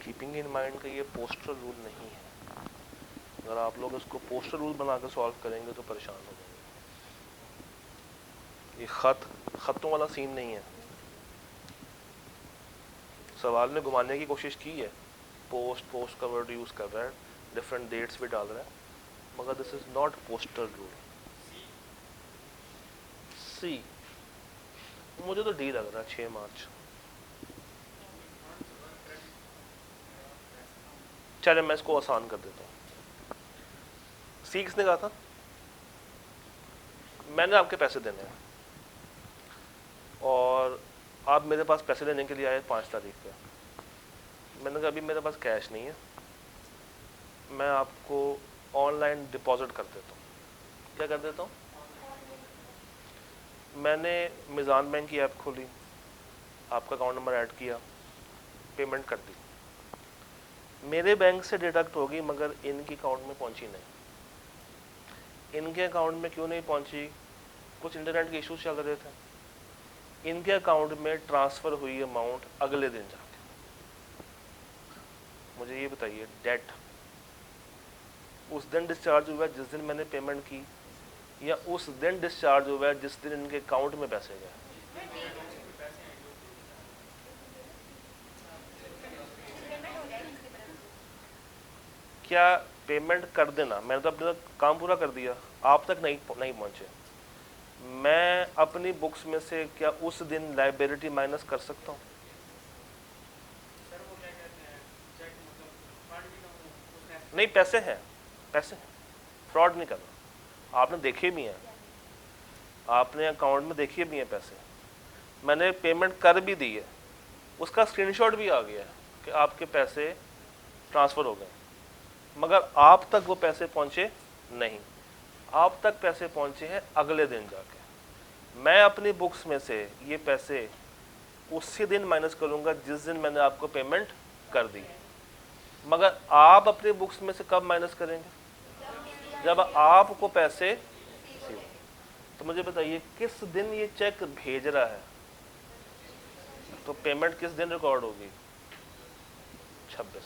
कीपिंग इन माइंड का ये पोस्टर रूल नहीं है। अगर आप लोग इसको पोस्टर रूल बनाकर सॉल्व करेंगे तो परेशान हो जाएंगे। ये खतों वाला सीन नहीं है। सवाल में घुमाने की कोशिश की है, पोस्ट का वर्ड यूज कर रहा है, डिफरेंट डेट्स भी डाल रहा है, मगर this is not poster rule. See, मुझे तो डी लग रहा है, 6 मार्च। चले मैं इसको आसान कर देता हूँ। सी किसने कहा था? मैंने आपके पैसे देने हैं और आप मेरे पास पैसे लेने के लिए आए 5 तारीख पे। मैंने कहा अभी मेरे पास कैश नहीं है, मैं आपको ऑनलाइन डिपॉजिट कर देता हूँ। क्या कर देता हूँ? मैंने मिज़ान बैंक की ऐप खोली, आपका अकाउंट नंबर ऐड किया, पेमेंट कर दी, मेरे बैंक से डिडक्ट होगी मगर इनके अकाउंट में पहुंची नहीं। इनके अकाउंट में क्यों नहीं पहुंची? कुछ इंटरनेट के इश्यूज चल रहे थे। इनके अकाउंट में ट्रांसफ़र हुई अमाउंट अगले दिन जाके। मुझे ये बताइए, डेट उस दिन डिस्चार्ज हुआ जिस दिन मैंने पेमेंट की, या उस दिन डिस्चार्ज हुआ जिस दिन इनके अकाउंट में पैसे गए? क्या पेमेंट कर देना, मैंने तो अपना काम पूरा कर दिया, आप तक नहीं पहुंचे, मैं अपनी बुक्स में से क्या उस दिन लाइबिलिटी माइनस कर सकता हूँ? नहीं, पैसे हैं, पैसे हैं, फ्रॉड नहीं करना। आपने देखे भी हैं, आपने अकाउंट में देखे भी हैं पैसे, मैंने पेमेंट कर भी दी है, उसका स्क्रीनशॉट भी आ गया है कि आपके पैसे ट्रांसफ़र हो गए, मगर आप तक वो पैसे पहुंचे नहीं। आप तक पैसे पहुंचे हैं अगले दिन जाके। मैं अपनी बुक्स में से ये पैसे उसी दिन माइनस करूंगा जिस दिन मैंने आपको पेमेंट कर दी, मगर आप अपनी बुक्स में से कब माइनस करेंगे? जब आपको पैसे। तो मुझे बताइए किस दिन ये चेक भेज रहा है, तो पेमेंट किस दिन रिकॉर्ड होगी? 26।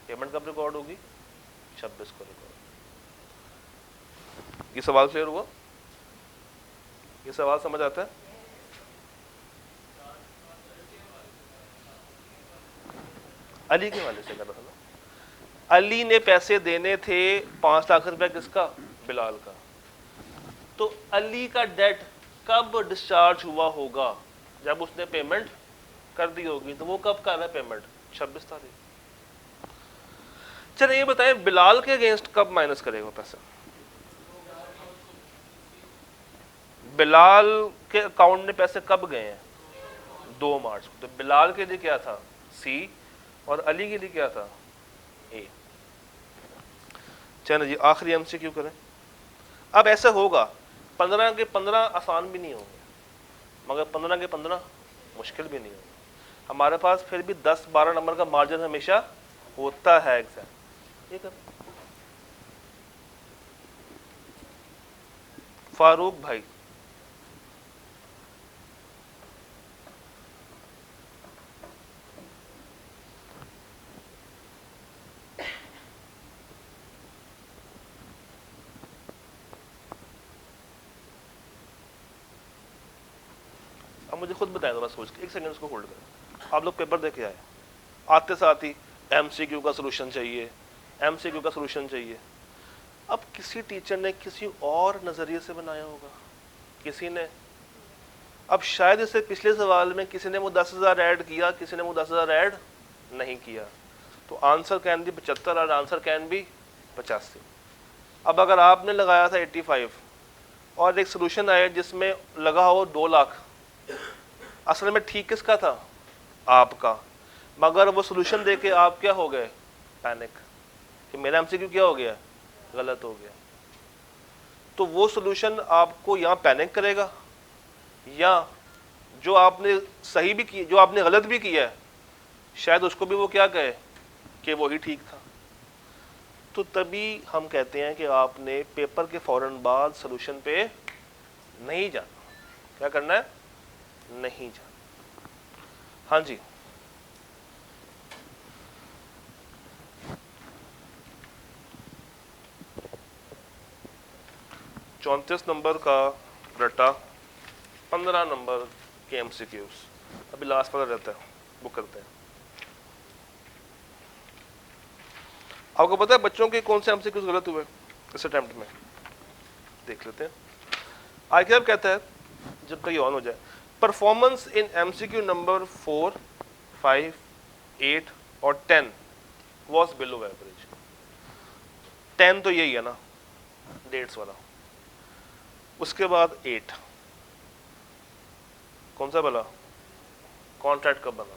पेमेंट कब रिकॉर्ड होगी? 26 को रिकॉर्ड। ये सवाल क्लियर हुआ? ये सवाल समझ आता है? अली के वाले से कर रहा था ना। अली ने पैसे देने थे 5 लाख रुपए, किसका? बिलाल का। तो अली का डेट कब डिस्चार्ज हुआ होगा? जब उसने पेमेंट कर दी होगी। तो वो कब कर रहा है पेमेंट? 26 तारीख। चलिए ये बताएं बिलाल के अगेंस्ट कब माइनस करेगा पैसा? बिलाल के अकाउंट में पैसे कब गए हैं? 2 मार्च को। तो बिलाल के लिए क्या था? सी, और अली के लिए क्या था? ए। चलो जी आखिरी एमसीक्यू करें। अब ऐसा होगा 15 के 15 आसान भी नहीं होंगे, मगर 15 के 15 मुश्किल भी नहीं होंगे। हमारे पास फिर भी 10-12 नंबर का मार्जिन हमेशा होता है एग्जाम। ये कर फारूक भाई, अब मुझे खुद बताएं तो, बस सोच के 1 सेकंड उसको होल्ड करें। आप लोग पेपर देके आए, आते साथ ही एमसीक्यू का सलूशन चाहिए, एमसीक्यू का सलूशन चाहिए। अब किसी टीचर ने किसी और नज़रिए से बनाया होगा, किसी ने। अब शायद इससे पिछले सवाल में किसी ने वो 10,000 ऐड किया, किसी ने वो 10,000 ऐड नहीं किया, तो आंसर कैन बी 75 और आंसर कैन बी 85। अब अगर आपने लगाया था 85 और एक सोल्यूशन आया जिसमें लगा हो 2 लाख, असल में ठीक किसका था? आपका। मगर वो सोल्यूशन देके आप क्या हो गए? पैनिक कि मेरा एमसीक्यू क्या हो गया? गलत हो गया। तो वो सोल्यूशन आपको यहाँ पैनिक करेगा, या जो आपने सही भी किया, जो आपने गलत भी किया है, शायद उसको भी वो क्या कहे कि वो ही ठीक था। तो तभी हम कहते हैं कि आपने पेपर के फौरन बाद सोल्यूशन पे नहीं जाना। क्या करना है? नहीं जाना। हाँ जी, चौंतीस नंबर का रटा, 15 नंबर के एमसीक्यूज अभी लास्ट वाला रहता है, वो करते हैं। आपको पता है बच्चों के कौन से एमसीक्यूज गलत हुए इस अटेम्प्ट में? देख लेते हैं। आईक्यूब कहता है, जब तक ये ऑन हो जाए, परफॉर्मेंस इन एमसीक्यू नंबर 4, 5, 8 और 10 वॉज बिलो एवरेज। 10 तो यही है ना, डेट्स वाला। उसके बाद 8 कौन सा बना? कॉन्ट्रैक्ट कब बना?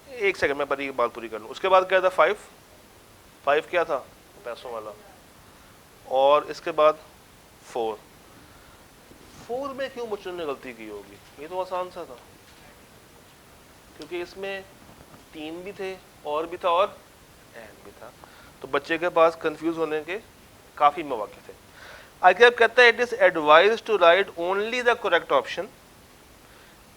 एक सेकंड में परी की बात पूरी कर लूँ। उसके बाद क्या था? 5 क्या था? पैसों वाला। और इसके बाद 4 में क्यों बच्चों ने गलती की होगी? ये तो आसान सा था, क्योंकि इसमें 3 भी थे और भी था और एंड भी था, तो बच्चे के पास कंफ्यूज होने के काफी मौके थे। आईक्यूब कहता है it is advise to write only the correct option.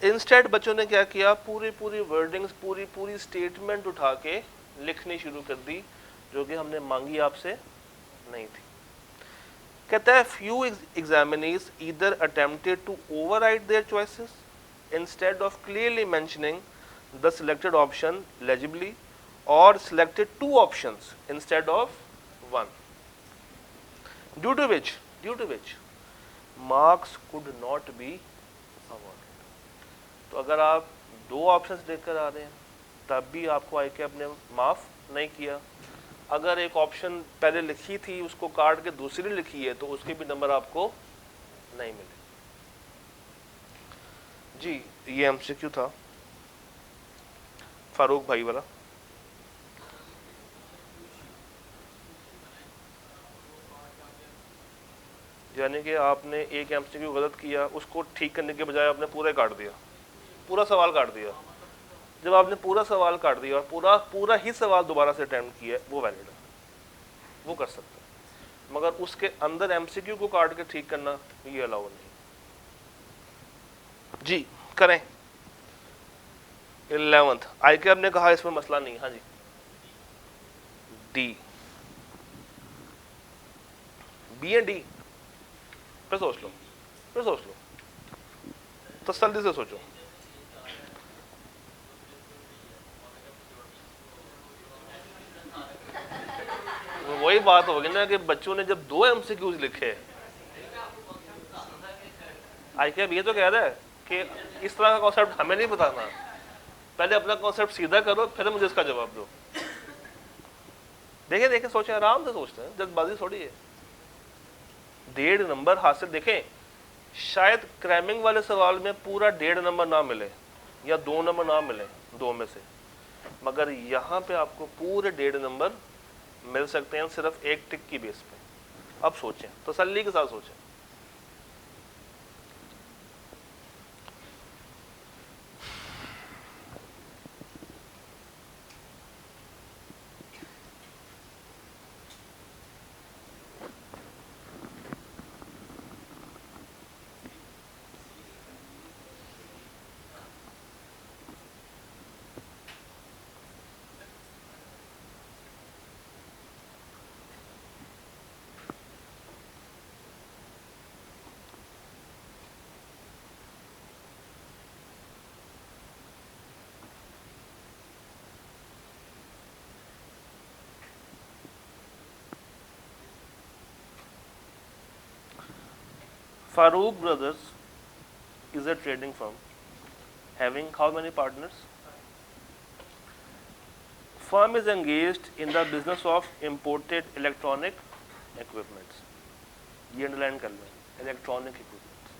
Instead बच्चों ने क्या किया? पूरी वर्डिंग्स, पूरी स्टेटमेंट उठा के लिखनी शुरू कर दी, जो कि हमने मांगी आपसे नहीं थी। कहता है few examinees either attempted to overwrite their choices instead of clearly mentioning the selected option legibly, और selected 2 options instead of 1. Due to which marks could not be awarded. तो अगर आप 2 ऑप्शंस लेकर आ रहे हैं तब भी आपको ICAP ने माफ नहीं किया। अगर एक ऑप्शन पहले लिखी थी उसको काट के दूसरी लिखी है तो उसके भी नंबर आपको नहीं मिले। जी ये MCQ था फारूक भाई वाला। यानी कि आपने एक MCQ गलत किया, उसको ठीक करने के बजाय आपने पूरा काट दिया, पूरा सवाल काट दिया। जब आपने पूरा सवाल काट दिया और पूरा ही सवाल दोबारा से अटेम्प्ट किया, वो वैलिड है, वो कर सकते हैं। मगर उसके अंदर MCQ को काट के ठीक करना ये अलाउ नहीं। जी करें। 11th ICAP ने कहा इसमें मसला नहीं। हाँ जी D, B एंड D। फिर सोच लो, तसल्ली से सोचो। वही बात होगी ना कि बच्चों ने जब 2 MCQs लिखे, ICAP ये तो कह रहा है कि इस तरह का कॉन्सेप्ट हमें नहीं बताना, पहले अपना कॉन्सेप्ट सीधा करो फिर मुझे इसका जवाब दो। देखे सोचे, आराम से सोचते हैं, जल्दबाजी थोड़ी है। 1.5 नंबर हासिल, देखें शायद क्रैमिंग वाले सवाल में पूरा 1.5 नंबर ना मिले या 2 नंबर ना मिले 2 में से, मगर यहाँ पे आपको पूरे 1.5 नंबर मिल सकते हैं सिर्फ एक टिक की बेस पे। अब सोचें, तसल्ली के साथ सोचें। Farooq Brothers is a trading firm having how many partners? Firm is engaged in the business of imported electronic equipments. ये underline कर लें, electronic equipments.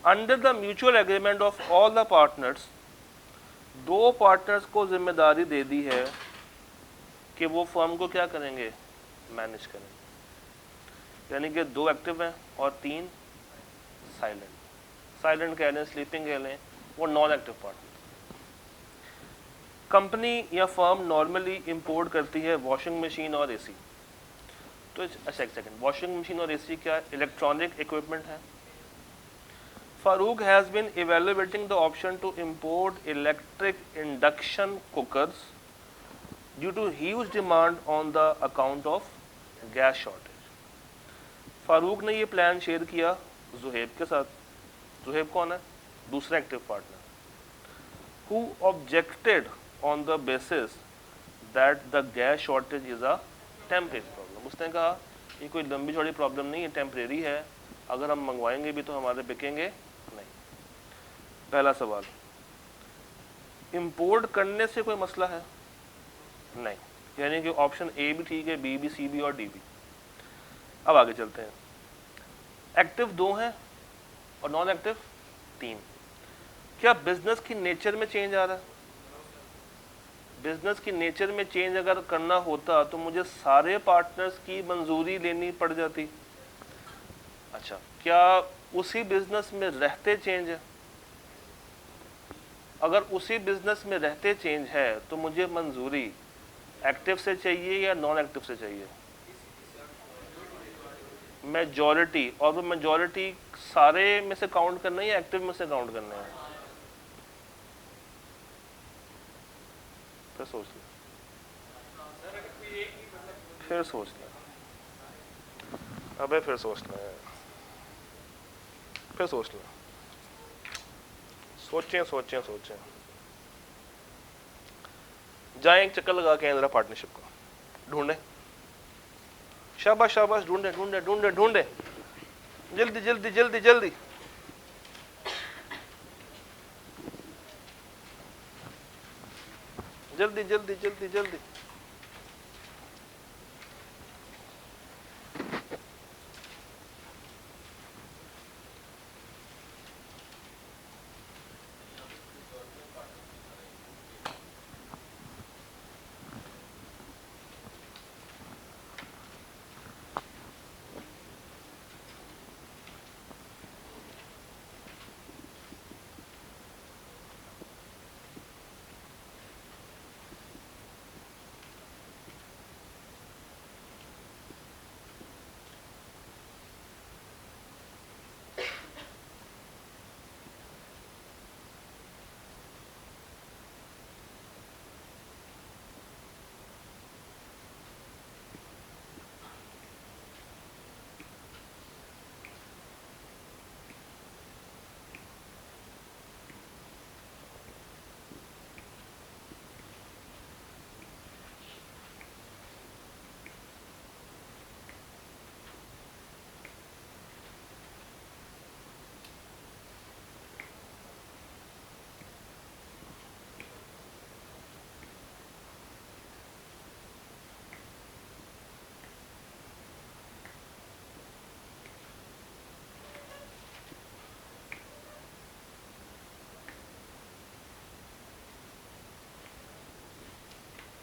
Under the mutual agreement of all the partners, 2 partners को जिम्मेदारी दे दी है कि वो firm को क्या करेंगे, मैनेज करेंगे। यानी कि 2 एक्टिव हैं और 3 साइलेंट कह लें, स्लीपिंग कह लें, वो नॉन एक्टिव पार्टनर। कंपनी या फर्म नॉर्मली इंपोर्ट करती है वॉशिंग मशीन और AC। तो अच्छा एक सेकंड, वॉशिंग मशीन और AC क्या इलेक्ट्रॉनिक इक्विपमेंट है? Farooq has been evaluating the option to import electric induction cookers due to huge demand on the account of gas shortage. Farooq ने ये प्लान शेयर किया जुहेब के साथ। जुहेब कौन है? दूसरा active partner. Who objected on the basis that the gas shortage is a temporary problem. उसने कहा ये कोई लंबी चौड़ी प्रॉब्लम नहीं है, टेम्परेरी है, अगर हम मंगवाएंगे भी तो हमारे बिकेंगे नहीं। पहला सवाल, इंपोर्ट करने से कोई मसला है? नहीं, यानी कि ऑप्शन A भी ठीक है, B भी, C भी और D भी। अब आगे चलते हैं। एक्टिव 2 हैं और नॉन एक्टिव 3। क्या बिजनेस की नेचर में चेंज आ रहा है? बिजनेस की नेचर में चेंज अगर करना होता तो मुझे सारे पार्टनर्स की मंजूरी लेनी पड़ जाती। अच्छा, क्या उसी बिजनेस में रहते चेंज है? अगर उसी बिजनेस में रहते चेंज है तो मुझे मंजूरी एक्टिव से चाहिए या नॉन एक्टिव से चाहिए? मेजॉरिटी, और वो मेजॉरिटी सारे में से काउंट करना है या एक्टिव में से काउंट करना है? फिर सोच लें, फिर सोच लें, अबे फिर सोच लें, फिर सोच लें, सोचें सोचें सोचें। जाएं एक चक्कर लगा के इंदिरा पार्टनरशिप को ढूंढें, शाबाश शाबाश, ढूंढे ढूंढे ढूंढे ढूंढे, जल्दी जल्दी जल्दी जल्दी। जल्दी जल्दी जल्दी जल्दी।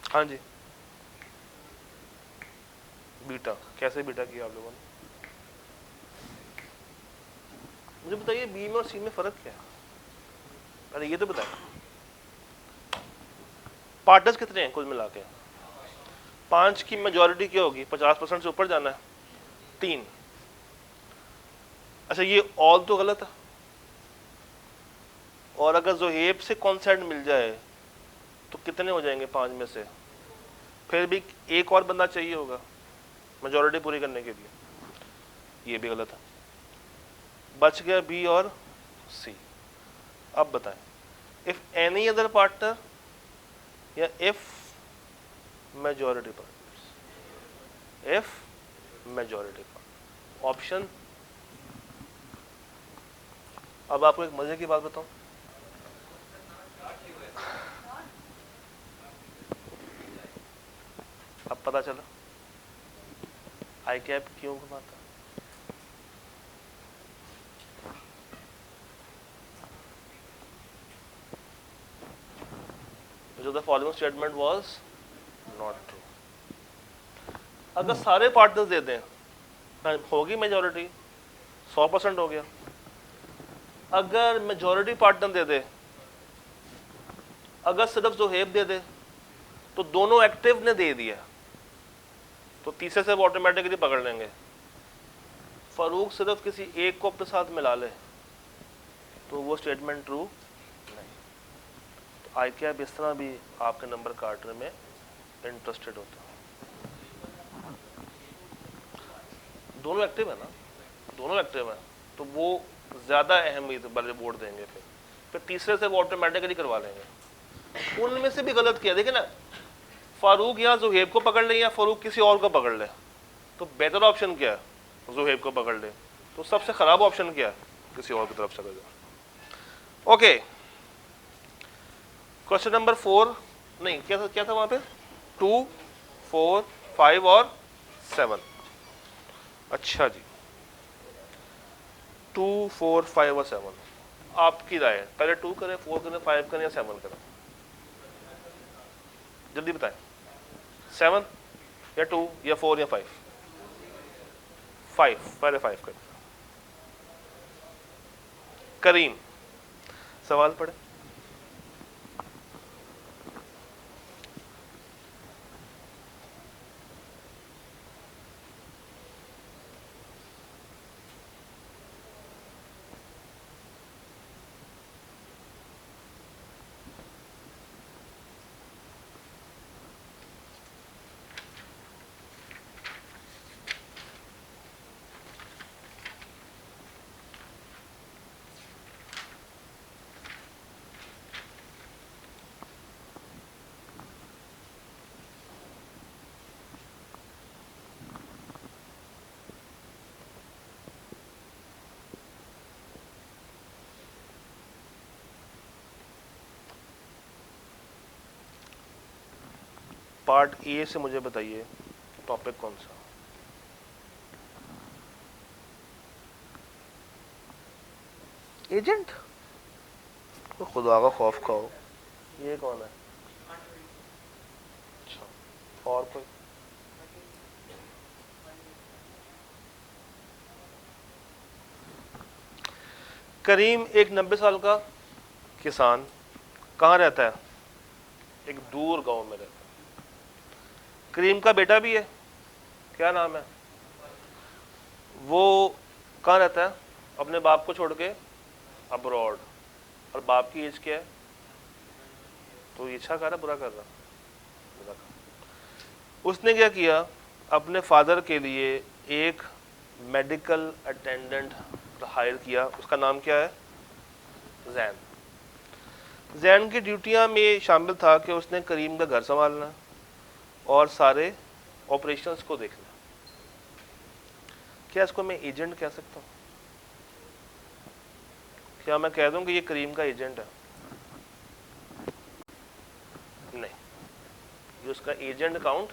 हाँ जी, बीटा कैसे बीटा किया आप लोगों ने? मुझे बताइए बी में और सी में फर्क क्या है? अरे ये तो बताए। पार्टनर्स कितने हैं कुल मिला के? 5 की मेजॉरिटी क्या होगी? 50% से ऊपर जाना है, 3। अच्छा ये ऑल तो गलत है, और अगर ज़ोहेब से कॉन्सेंट मिल जाए तो कितने हो जाएंगे 5 में से? फिर भी एक और बंदा चाहिए होगा मेजॉरिटी पूरी करने के लिए, ये भी गलत है। बच गया बी और सी। अब बताएं, इफ एनी अदर पार्टनर या if majority partners, if majority partner option. अब आपको एक मजे की बात बताऊं, अब पता चला आई कैप क्यों घुमाता। जो the following statement was not true. अगर सारे पार्टनर्स दे दें होगी मेजॉरिटी, 100% हो गया। अगर मेजॉरिटी पार्टनर दे दे, अगर सिर्फ ज़ोहेब दे दे, तो दोनों एक्टिव ने दे दिया तो तीसरे से वो ऑटोमेटिकली पकड़ लेंगे। फारूक सिर्फ किसी एक को अपने साथ मिला ले तो वो स्टेटमेंट ट्रू नहीं। तो आई कैप इस तरह भी आपके नंबर काटने में इंटरेस्टेड होता है। दोनों एक्टिव है ना, दोनों एक्टिव है तो वो ज्यादा अहमियत वाले वोट देंगे। फिर तीसरे से वो ऑटोमेटिकली करवा लेंगे। उनमें से भी गलत किया, देखिए ना, फारूक या ज़ोहेब को पकड़ ले या फारूक किसी और को पकड़ ले, तो बेहतर ऑप्शन क्या है? ज़ोहेब को पकड़ ले। तो सबसे खराब ऑप्शन क्या है? किसी और की तरफ चले जाओ। ओके, क्वेश्चन नंबर 4 नहीं, क्या था वहां पे? 2, 4, 5 और 7। अच्छा जी, 2, 4, 5 और 7 आपकी राय है, पहले 2 करें, 4 करें, 5 करें या 7 करें? जल्दी बताएं। 7 या 2 या 4 या 5? 5, पहले 5 करें। करीम सवाल पढ़े। पार्ट ए से मुझे बताइए टॉपिक कौन सा? एजेंट? खुदा का खौफ खाओ, ये कौन है? अच्छा, और कोई? करीम एक 90 साल का किसान, कहाँ रहता है? एक दूर गांव में रहता है। करीम का बेटा भी है, क्या नाम है? वो कहाँ रहता है? अपने बाप को छोड़ के अब्रॉड। और बाप की एज क्या है? तो ये अच्छा कर रहा, बुरा कर रहा? बुरा कर। उसने क्या किया, अपने फादर के लिए एक मेडिकल अटेंडेंट हायर किया। उसका नाम क्या है? जैन। जैन की ड्यूटियां में शामिल था कि उसने करीम का घर संभालना और सारे ऑपरेशंस को देखना। क्या इसको मैं एजेंट कह सकता हूँ? क्या मैं कह दूं कि ये करीम का एजेंट है? नहीं, ये उसका एजेंट काउंट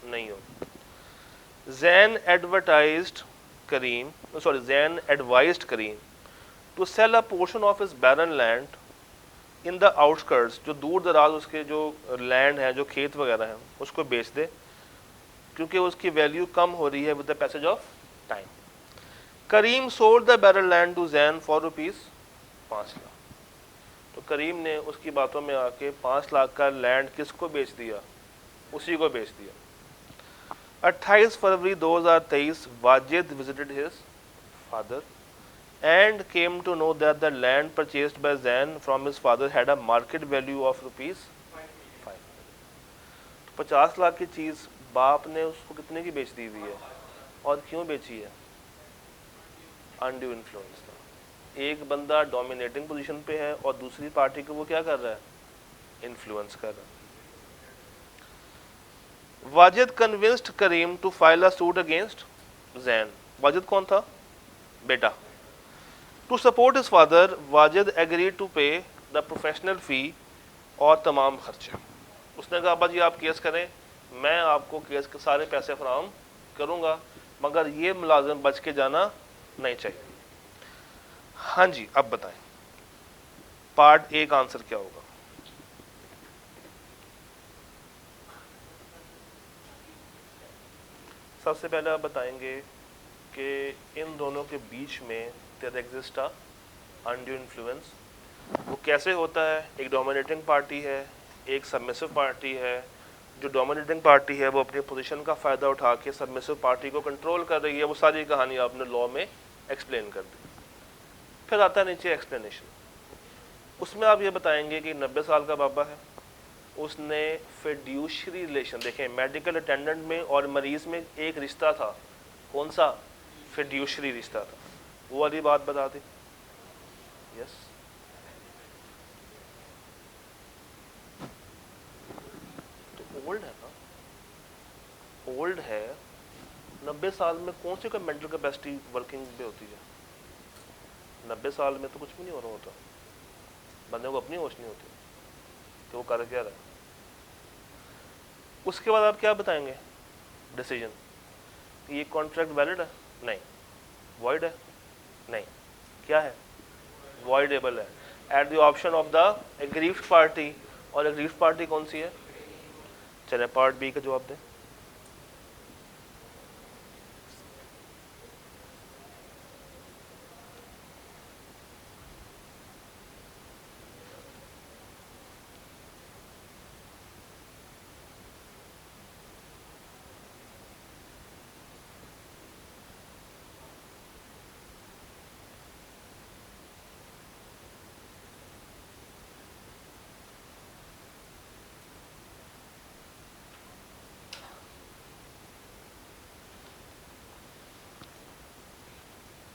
नहीं होगा। Jain advertised Karim, sorry, Jain advised Karim to sell a portion of his barren land in the outskirts, जो दूर दराज उसके जो लैंड है, जो खेत वगैरह हैं, उसको बेच दे, क्योंकि उसकी वैल्यू कम हो रही है with the passage of time. Karim sold the barren land to Jain for ₹5 lakh. तो करीम ने उसकी बातों में आके 5 लाख का लैंड किसको बेच दिया? उसी को बेच दिया। 28 फरवरी 2023 Wajid visited his father and came to know that the land purchased by Zain from his father had a market value of ₹500। 50 lakh की चीज़ बाप ने उसको कितने की बेच दी हुई है? और क्यों बेची है? अनड्यू इन्फ्लुएंस था। एक बंदा डोमिनेटिंग पोजीशन पे है और दूसरी पार्टी को वो क्या कर रहा है? इन्फ्लुएंस कर रहा है। Wajid convinced Karim to file a suit against Jain. Wajid कौन था? बेटा। To support his father, Wajid agreed to pay the professional fee और तमाम खर्चे। उसने कहा अब्बा जी आप केस करें, मैं आपको केस के सारे पैसे फराहम करूंगा, मगर ये मुलाजिम बच के जाना नहीं चाहिए। हाँ जी, अब बताएं पार्ट ए का आंसर क्या होगा? सबसे पहले आप बताएंगे कि इन दोनों के बीच में there exist a undue influence. वो कैसे होता है? एक डोमिनेटिंग पार्टी है, एक सबमिसिव पार्टी है। जो डोमिनेटिंग पार्टी है वो अपनी पोजीशन का फ़ायदा उठा के सबमिसिव पार्टी को कंट्रोल कर रही है। वो सारी कहानी आपने लॉ में एक्सप्लेन कर दी। फिर आता है नीचे एक्सप्लेनेशन। उसमें आप ये बताएंगे कि 90 साल का बाबा है, उसने फिड्यूशरी रिलेशन, देखें मेडिकल अटेंडेंट में और मरीज में एक रिश्ता था, कौन सा? फिड्यूशरी रिश्ता था। वो वाली बात बता दी। यस, तो ओल्ड है ना, ओल्ड है। 90 साल में कौन सी कोई मेंटल कैपेसिटी वर्किंग पे होती है? 90 साल में तो कुछ भी नहीं हो रहा होता, बंदे को अपनी होश नहीं होती कि वो कर क्या रहा है। उसके बाद आप क्या बताएंगे? डिसीजन। ये कॉन्ट्रैक्ट वैलिड है? नहीं। वॉइड है? नहीं। क्या है? वॉइडेबल है at the option of the aggrieved party. और एग्रीव्ड पार्टी कौन सी है? चले पार्ट बी का जवाब दें।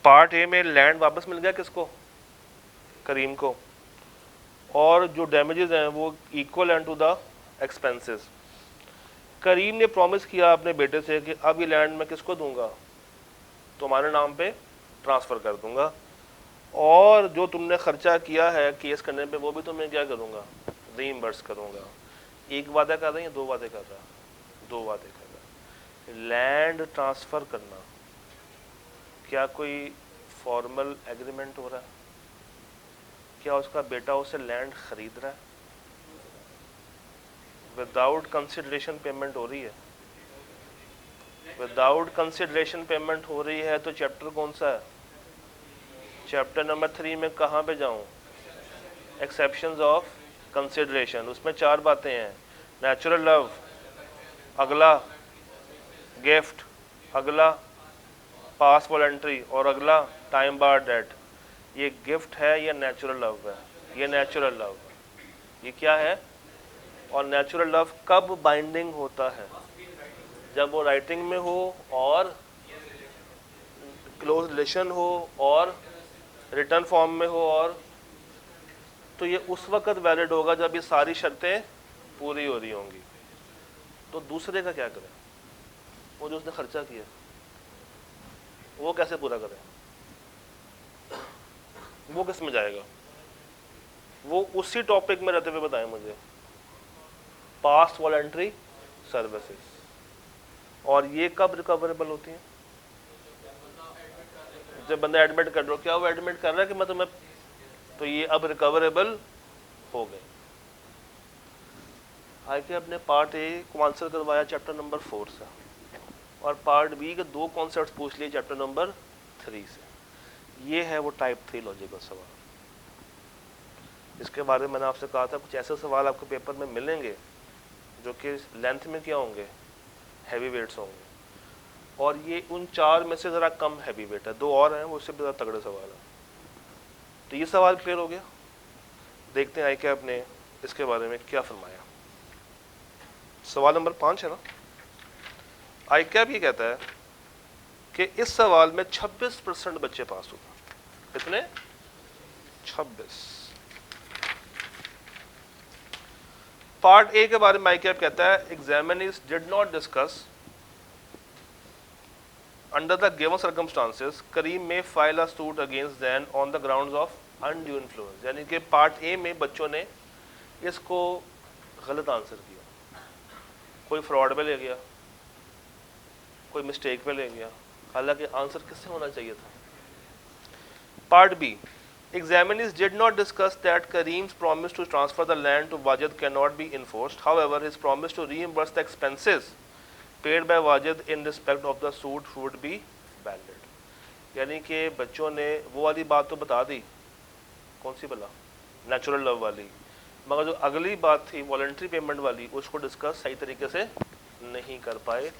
पार्ट ए में लैंड वापस मिल गया किसको? करीम को। और जो डैमेजेस हैं वो equal and to the expenses. Karim ने प्रॉमिस किया अपने बेटे से कि अब ये लैंड मैं किसको दूंगा? तुम्हारे नाम पे ट्रांसफ़र कर दूंगा, और जो तुमने खर्चा किया है केस करने पे वो भी तुम्हें क्या करूंगा? रीइंबर्स करूंगा। एक वादा कर रहा है या दो वादे कर रहा है? दो वादे कर रहा है। लैंड ट्रांसफ़र करना, क्या कोई फॉर्मल एग्रीमेंट हो रहा है? क्या उसका बेटा उसे लैंड खरीद रहा है? विदाउट कंसिडरेशन पेमेंट हो रही है। विदाउट कंसिडरेशन पेमेंट हो रही है तो चैप्टर कौन सा है? चैप्टर नंबर 3 में कहाँ पे जाऊँ? Exceptions of consideration. उसमें 4 बातें हैं, नेचुरल लव, अगला गिफ्ट, अगला पास वॉलंटरी और अगला टाइम बार डेट। ये गिफ्ट है या नेचुरल लव है? ये नेचुरल लव। ये क्या है? और नेचुरल लव कब बाइंडिंग होता है? जब वो राइटिंग में हो और क्लोज रिलेशन हो और रिटर्न फॉर्म में हो, और तो ये उस वक्त वैलिड होगा जब ये सारी शर्तें पूरी हो रही होंगी। तो दूसरे का क्या करें? वो जो उसने खर्चा किया वो कैसे पूरा करें? वो किस में जाएगा? वो उसी टॉपिक में रहते हुए बताएं मुझे, पास्ट वॉलंटरी सर्विसेज। और ये कब रिकवरेबल होती हैं? जब बंदा एडमिट कर रहा हो। क्या वो एडमिट कर रहा है कि मैं तुम्हें, तो ये अब रिकवरेबल हो गए। हालांकि अपने पार्ट ए को आंसर करवाया चैप्टर नंबर 4 से, और पार्ट बी के 2 कॉन्सेप्ट्स पूछ लिए चैप्टर नंबर 3 से। ये है वो टाइप 3 लॉजिकल सवाल। इसके बारे में मैंने आपसे कहा था कुछ ऐसे सवाल आपको पेपर में मिलेंगे जो कि लेंथ में क्या होंगे? हैवी वेट्स होंगे। और ये उन 4 में से ज़रा कम हैवी वेट है, 2 और हैं वो उससे भी ज़्यादा तगड़े सवाल हैं। तो ये सवाल क्लियर हो गया। देखते हैं आई कैप ने इसके बारे में क्या फरमाया। सवाल नंबर 5 है ना। आई कैप ये कहता है कि इस सवाल में 26% बच्चे पास हुए। कितने? 26। पार्ट ए के बारे में आई कैप कहता है examinees did not discuss under the given circumstances Karim may file a suit against them on the grounds of undue influence. यानी कि पार्ट ए में बच्चों ने इसको गलत आंसर किया। कोई फ्रॉड पे ले गया, कोई मिस्टेक पे ले गया, हालांकि आंसर किससे होना चाहिए था? Part B, examinees did not discuss that Kareem's promise to transfer the land to Wajid cannot be enforced. However, his promise to reimburse the expenses paid by Wajid in respect of the suit would be valid. यानी कि बच्चों ने वो वाली बात तो बता दी, कौन सी भला? नेचुरल लव वाली, मगर जो अगली बात थी वॉलंटरी पेमेंट वाली उसको डिस्कस सही तरीके से नहीं कर पाए,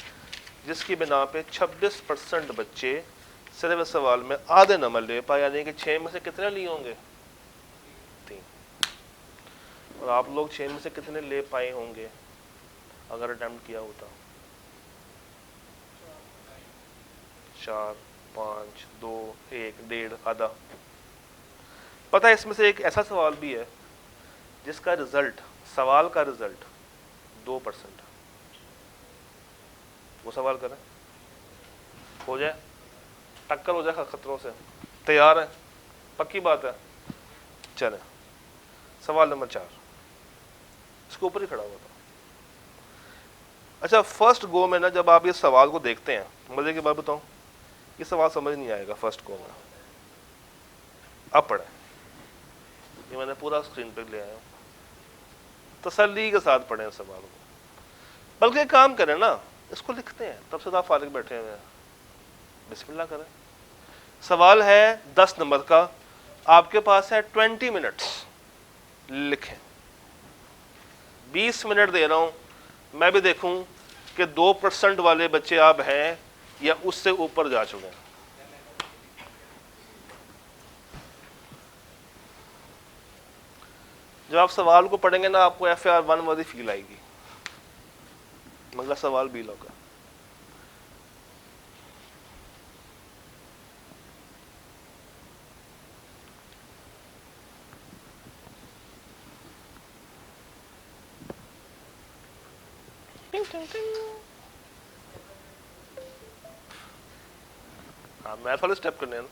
जिसकी बिना पे 26% बच्चे सिर्फ इस सवाल में आधे नंबर ले पाए। यानी कि 6 में से कितने लिए होंगे? 3। और आप लोग 6 में से कितने ले पाए होंगे अगर अटेम्प्ट किया होता? 4, 5, 2, 1, 1.5, आधा। पता है इसमें से एक ऐसा सवाल भी है जिसका रिजल्ट, सवाल का रिजल्ट 2% है। वो सवाल करें, हो जाए, टक्कर हो जाए खतरों से। तैयार है? पक्की बात है? चले सवाल नंबर 4, इसके ऊपर ही खड़ा हुआ था। अच्छा, फर्स्ट गो में ना जब आप ये सवाल को देखते हैं, मजे की बात बताऊं, ये सवाल समझ नहीं आएगा फर्स्ट गो में। अब पढ़े, ये मैंने पूरा स्क्रीन पे ले आया हूं, तसल्ली के साथ पढ़ें सवाल को। बल्कि काम करें ना, इसको लिखते हैं, तब से आप फारिग बैठे हुए हैं, बिस्मिल्लाह करें। सवाल है 10 नंबर का, आपके पास है 20 मिनट्स, लिखें। 20 मिनट दे रहा हूं, मैं भी देखूं कि 2% वाले बच्चे आप हैं या उससे ऊपर जा चुके हैं। जब आप सवाल को पढ़ेंगे ना, आपको FAR 1 वाली फील आएगी, मगर सवाल भी होगा। हाँ, मैथ वाले स्टेप करने हैं ना।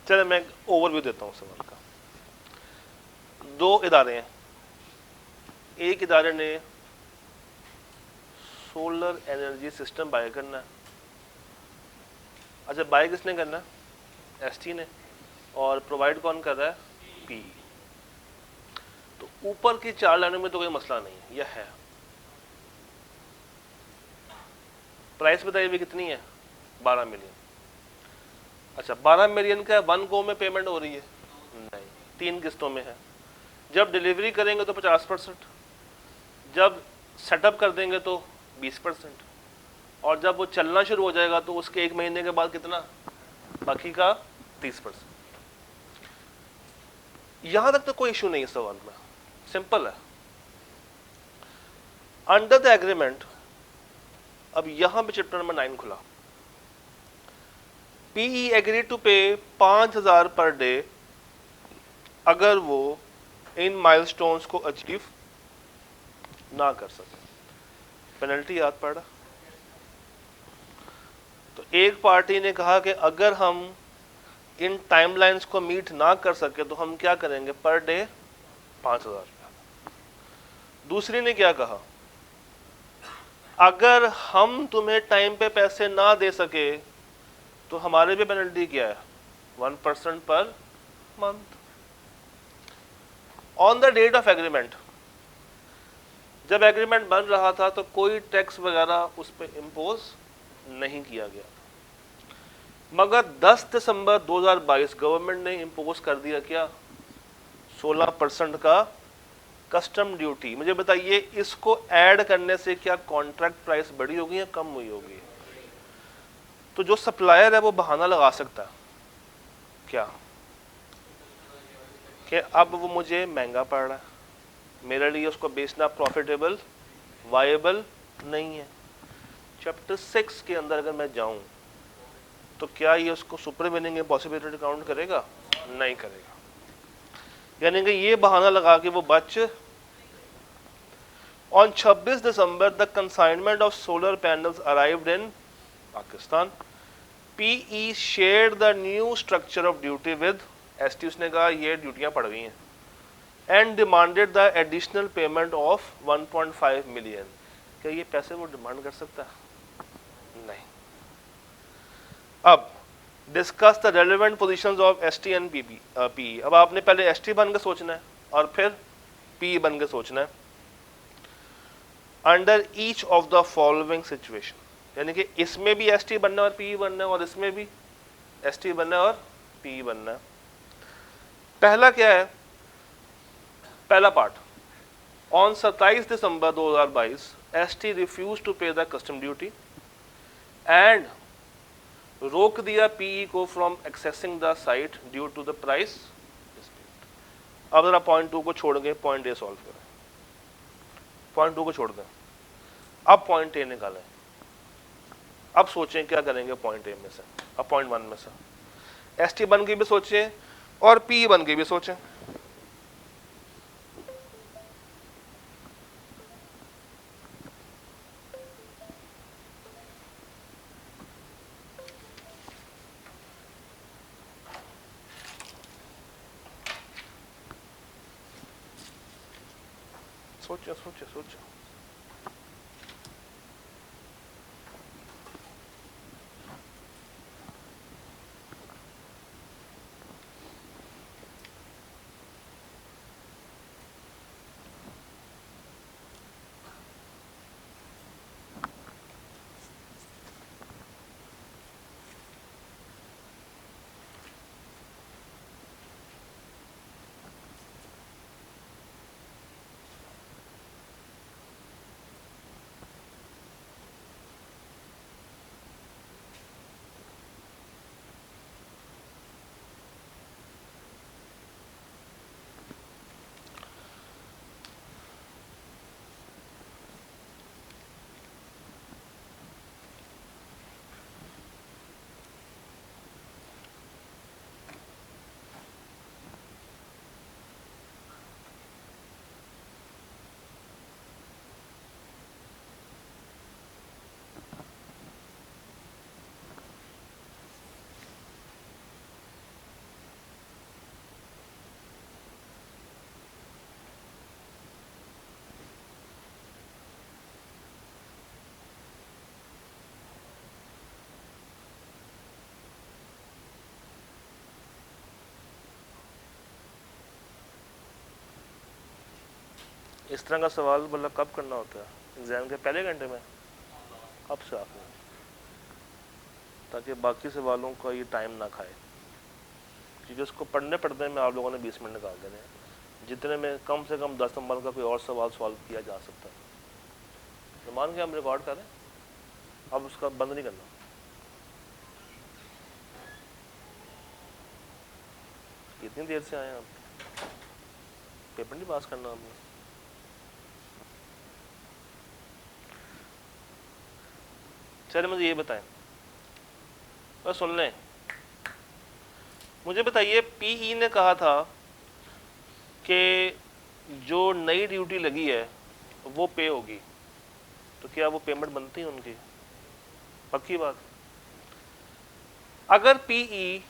चले मैं ओवरव्यू देता हूँ सवाल का। 2 इदारे हैं, एक इदारे ने सोलर एनर्जी सिस्टम बाय करना है। अच्छा, बाय किसने करना है? एसटी ने। और प्रोवाइड कौन कर रहा है? पी। तो ऊपर की 4 लाइनों में तो कोई मसला नहीं है, यह है। प्राइस बताइए भी कितनी है? 12 मिलियन। अच्छा, 12 मिलियन का 1 गो में पेमेंट हो रही है? नहीं, 3 किस्तों में है। जब डिलीवरी करेंगे तो 50%, जब सेटअप कर देंगे तो 20%, और जब वो चलना शुरू हो जाएगा तो उसके 1 महीने के बाद कितना? बाकी का 30%। यहां तक तो कोई इशू नहीं है सवाल में, सिंपल है। अंडर द एग्रीमेंट, अब यहां पे चैप्टर नंबर 9 खुला। पीई एग्री टू पे 5,000 पर डे अगर वो इन माइलस्टोन्स को अचीव ना कर सके। पेनल्टी याद पड़ा? तो एक पार्टी ने कहा कि अगर हम इन टाइमलाइंस को मीट ना कर सके तो हम क्या करेंगे? पर डे 5,000 रुपया। दूसरी ने क्या कहा? अगर हम तुम्हें टाइम पे पैसे ना दे सके तो हमारे भी पेनल्टी क्या है? 1% per month. On the date of agreement, जब एग्रीमेंट बन रहा था तो कोई टैक्स वगैरह उस पर इम्पोज नहीं किया गया, मगर 10 दिसंबर 2022 गवर्नमेंट ने इम्पोज कर दिया क्या? 16% का कस्टम ड्यूटी। मुझे बताइए, इसको ऐड करने से क्या कॉन्ट्रैक्ट प्राइस बढ़ी होगी या कम हुई होगी? तो जो सप्लायर है वो बहाना लगा सकता है क्या कि अब वो मुझे महंगा पड़ रहा है, मेरे लिए उसको बेचना प्रॉफिटेबल वायबल नहीं है। चैप्टर 6 के अंदर अगर मैं जाऊं तो क्या ये उसको सुपर विनिंग इम्पॉसिबिलिटी काउंट करेगा? नहीं करेगा। यानी कि ये बहाना लगा के वो बच। On 26 December the consignment of solar panels arrived in Pakistan. PE shared the new structure of duty with ST. उसने कहा ये ड्यूटियां पड़ गई हैं, and demanded the additional payment of 1.5 million. क्या ये पैसे वो डिमांड कर सकता है? नहीं। अब discuss the relevant positions of ST and PE. अब आपने पहले एसटी बन के सोचना है और फिर पीई बन के सोचना है। Under each of the following situation, यानी कि इसमें भी एसटी बनना है और पीई बनना है, और इसमें भी एसटी बनना है और पीई बनना है। पहला क्या है? पहला part, on 27 December 2022 ST refuse to pay the custom duty and रोक दिया पीई को from accessing the site due to the price dispute. अब जरा पॉइंट 2 को छोड़ के पॉइंट ए सॉल्व करें। पॉइंट 2 को छोड़ दें, अब पॉइंट ए निकालें। अब सोचें क्या करेंगे पॉइंट ए में से, अब पॉइंट 1 में से। एसटी बन के भी सोचें और पी बन के भी सोचें। सोचो सोचो सोचो। इस तरह का सवाल मतलब कब करना होता है? एग्ज़ाम के पहले घंटे में? कब से आपने, ताकि बाकी सवालों का ये टाइम ना खाए, क्योंकि उसको पढ़ने पढ़ने में आप लोगों ने 20 मिनट निकाल देने हैं, जितने में कम से कम 10 नंबर का कोई और सवाल सॉल्व किया जा सकता है। तो मान के हम रिकॉर्ड करें, अब उसका बंद नहीं करना। कितनी देर से आए हैं आप? पेपर नहीं पास करना आपने? चलिए मुझे ये बताएं, बस सुन लें, मुझे बताइए पीई ने कहा था कि जो नई ड्यूटी लगी है वो पे होगी, तो क्या वो पेमेंट बनती है उनकी? पक्की बात। अगर पीई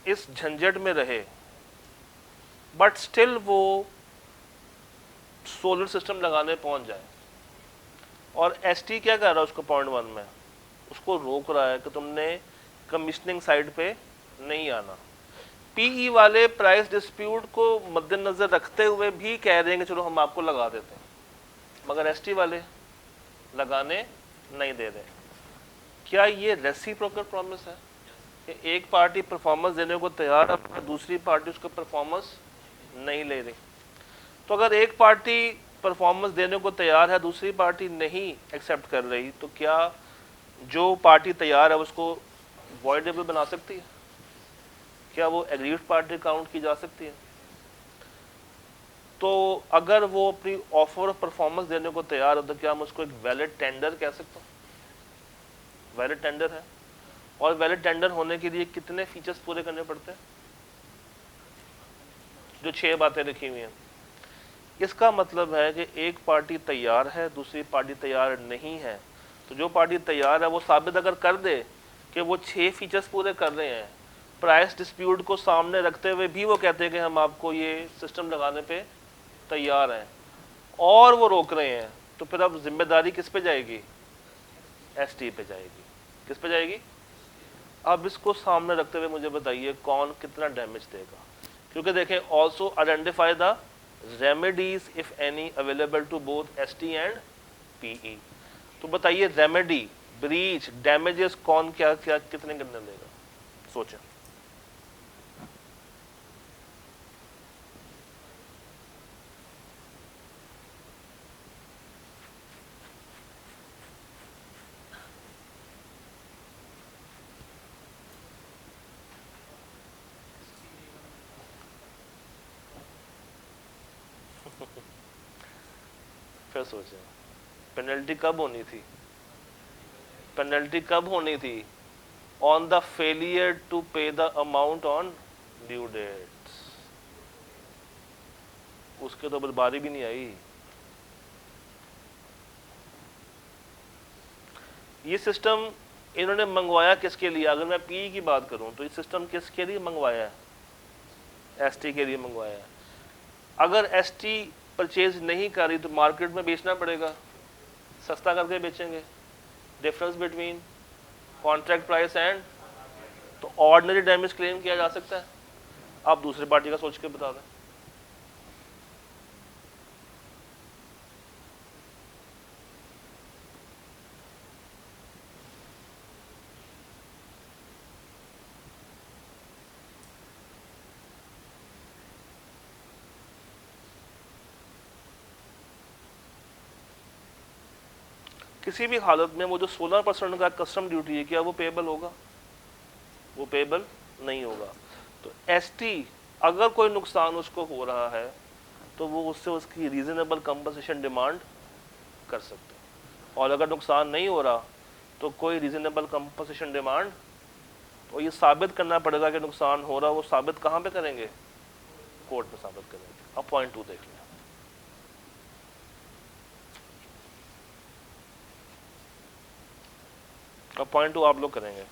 इस झंझट में रहे बट स्टिल वो सोलर सिस्टम लगाने पहुंच जाए, और एसटी क्या कर रहा है उसको पॉइंट 1 में उसको रोक रहा है कि तुमने कमीशनिंग साइड पे नहीं आना। पीई वाले प्राइस डिस्प्यूट को मद्देनजर रखते हुए भी कह रहे हैं कि चलो हम आपको लगा देते हैं, मगर एसटी वाले लगाने नहीं दे रहे। क्या ये रेसिप्रोकल प्रॉमिस है कि एक पार्टी परफॉर्मेंस देने को तैयार है, दूसरी पार्टी उसका परफॉर्मेंस नहीं ले रही? तो अगर एक पार्टी परफॉर्मेंस देने को तैयार है, दूसरी पार्टी नहीं एक्सेप्ट कर रही, तो क्या जो पार्टी तैयार है उसको वॉइडेबल बना सकती है? क्या वो एग्रीड पार्टी काउंट की जा सकती है? तो अगर वो अपनी ऑफर ऑफ परफॉर्मेंस देने को तैयार है, तो क्या हम उसको एक वैलिड टेंडर कह सकते हैं? वैलिड टेंडर है। और वैलिड टेंडर होने के लिए कितने फीचर्स पूरे करने पड़ते हैं? जो 6 बातें लिखी हुई हैं। इसका मतलब है कि एक पार्टी तैयार है, दूसरी पार्टी तैयार नहीं है, तो जो पार्टी तैयार है वो साबित अगर कर दे कि वो 6 फीचर्स पूरे कर रहे हैं, प्राइस डिस्प्यूट को सामने रखते हुए भी वो कहते हैं कि हम आपको ये सिस्टम लगाने पे तैयार हैं, और वो रोक रहे हैं, तो फिर अब जिम्मेदारी किस पे जाएगी? एसटी पे जाएगी। किस पे जाएगी? अब इसको सामने रखते हुए मुझे बताइए कौन कितना डैमेज देगा? क्योंकि देखें, also identify the remedies if any available to both ST and PE. तो बताइए रेमेडी, ब्रीच, डैमेजेस कौन क्या क्या कितने करने देगा? सोचें। फिर सोचें, पेनल्टी कब होनी थी? पेनल्टी कब होनी थी? On the failure to pay the amount on due date. उसके तो बारी भी नहीं आई। ये सिस्टम इन्होंने मंगवाया किसके लिए? अगर मैं पी की बात करूं तो ये सिस्टम किसके लिए मंगवाया है? एसटी के लिए मंगवाया है। अगर एसटी परचेज नहीं कर रही तो मार्केट में बेचना पड़ेगा, सस्ता करके बेचेंगे। Difference between contract price and, तो ऑर्डिनरी डैमेज क्लेम किया जा सकता है। आप दूसरी पार्टी का सोच के बता दें। किसी भी हालत में वो जो 16% का कस्टम ड्यूटी है, क्या वो पेएबल होगा? वो पेएबल नहीं होगा। तो एसटी अगर कोई नुकसान उसको हो रहा है तो वो उससे उसकी रीजनेबल कंपनसेशन डिमांड कर सकते हैं, और अगर नुकसान नहीं हो रहा तो कोई रीजनेबल कंपनसेशन डिमांड, तो ये साबित करना पड़ेगा कि नुकसान हो रहा। वो साबित कहाँ पे करेंगे? कोर्ट में साबित करेंगे। अब पॉइंट 2 देख लें। अब पॉइंट 2 आप लोग करेंगे।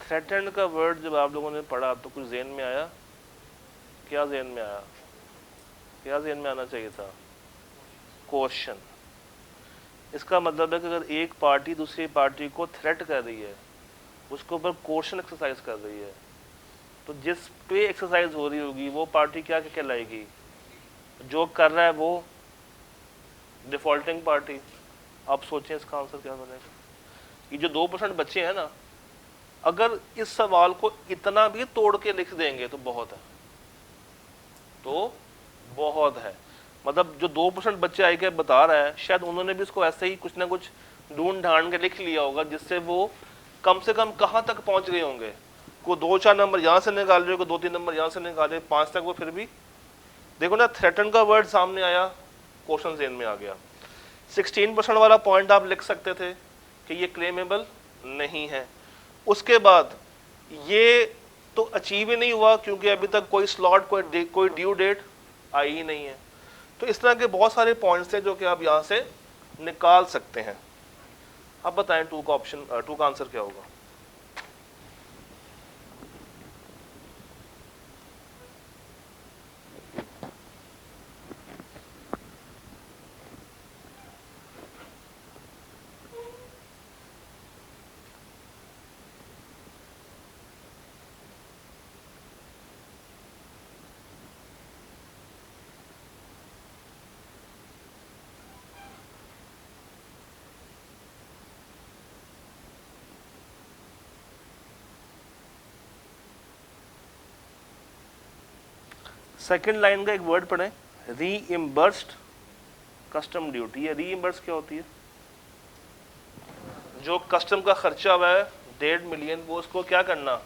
थ्रेटन्ड का वर्ड जब आप लोगों ने पढ़ा तो कुछ ज़हन में आया? क्या ज़हन में आया? क्या ज़हन में आना चाहिए था? क्वेश्चन। इसका मतलब है कि अगर एक पार्टी दूसरी पार्टी को थ्रेट कर रही है, उसके ऊपर क्वेश्चन एक्सरसाइज कर रही है, तो जिस पे एक्सरसाइज हो रही होगी वो पार्टी क्या कहलाएगी? जो कर रहा है वो डिफॉल्टिंग पार्टी। आप सोचें इसका आंसर क्या बनेगा? ये जो 2% बच्चे हैं ना, अगर इस सवाल को इतना भी तोड़ के लिख देंगे तो बहुत है, तो बहुत है। मतलब जो 2% बच्चे आई के बता रहा है, शायद उन्होंने भी इसको ऐसे ही कुछ ना कुछ ढूंढ ढांड के लिख लिया होगा, जिससे वो कम से कम कहाँ तक पहुंच गए होंगे। को 2-4 नंबर यहाँ से निकाल रहे हो, को 2-3 नंबर यहाँ से निकाले, 5 तक वो फिर भी देखो ना, थ्रेटन का वर्ड सामने आया, क्वेश्चन जेन में आ गया। 16% वाला पॉइंट आप लिख सकते थे कि ये क्लेमेबल नहीं है। उसके बाद ये तो अचीव ही नहीं हुआ क्योंकि अभी तक कोई स्लॉट, कोई ड्यू डेट आई ही नहीं है। तो इस तरह के बहुत सारे पॉइंट्स हैं जो कि आप यहाँ से निकाल सकते हैं। अब बताएं 2 का ऑप्शन, 2 का आंसर क्या होगा? सेकेंड लाइन का एक वर्ड पढ़ें, रीइम्बर्स्ड कस्टम ड्यूटी। ये रीइम्बर्स क्या होती है? जो कस्टम का खर्चा हुआ है 1.5 मिलियन, वो उसको क्या करना,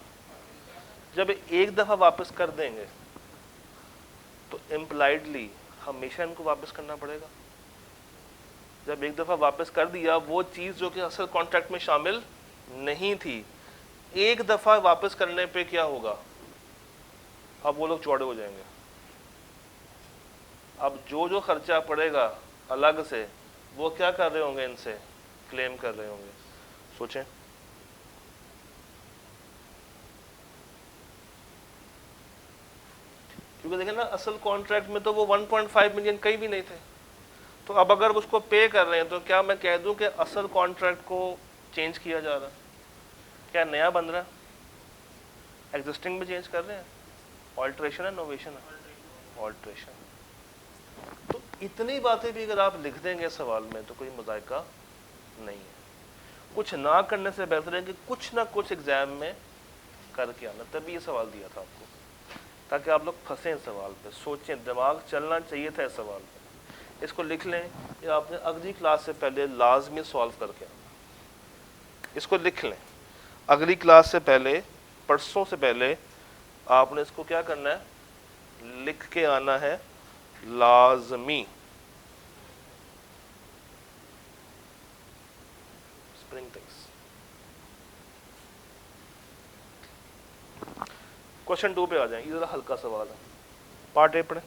जब एक दफा वापस कर देंगे तो इम्प्लाइडली हमेशा इनको वापस करना पड़ेगा। जब एक दफा वापस कर दिया, वो चीज जो कि असल कॉन्ट्रैक्ट में शामिल नहीं थी, एक दफा वापस करने पे क्या होगा? अब वो लोग चौड़े हो जाएंगे। अब जो जो खर्चा पड़ेगा अलग से, वो क्या कर रहे होंगे, इनसे क्लेम कर रहे होंगे। सोचें। क्योंकि देखें ना, असल कॉन्ट्रैक्ट में तो वो 1.5 मिलियन कहीं भी नहीं थे। तो अब अगर उसको पे कर रहे हैं तो क्या मैं कह दूं कि असल कॉन्ट्रैक्ट को चेंज किया जा रहा है? क्या नया बन रहा है? एग्जिस्टिंग में चेंज कर रहे हैं? ऑल्ट्रेशन है, नोवेशन है? ऑल्ट्रेशन। तो इतनी बातें भी अगर आप लिख देंगे सवाल में तो कोई मजायका नहीं है। कुछ ना करने से बेहतर है कि कुछ ना कुछ एग्जाम में करके आना। तभी ये सवाल दिया था आपको, ताकि आप लोग फंसे सवाल पे, सोचें, दिमाग चलना चाहिए था इस सवाल पे। इसको लिख लें, ये आपने अगली क्लास से पहले लाजमी सॉल्व करके आना। इसको लिख लें, अगली क्लास से पहले, परसों से पहले आपने इसको क्या करना है, लिख के आना है, लाजमी। Spring things. क्वेश्चन 2 पे आ जाएं। ये जरा हल्का सवाल है, पार्ट ए पढ़ें।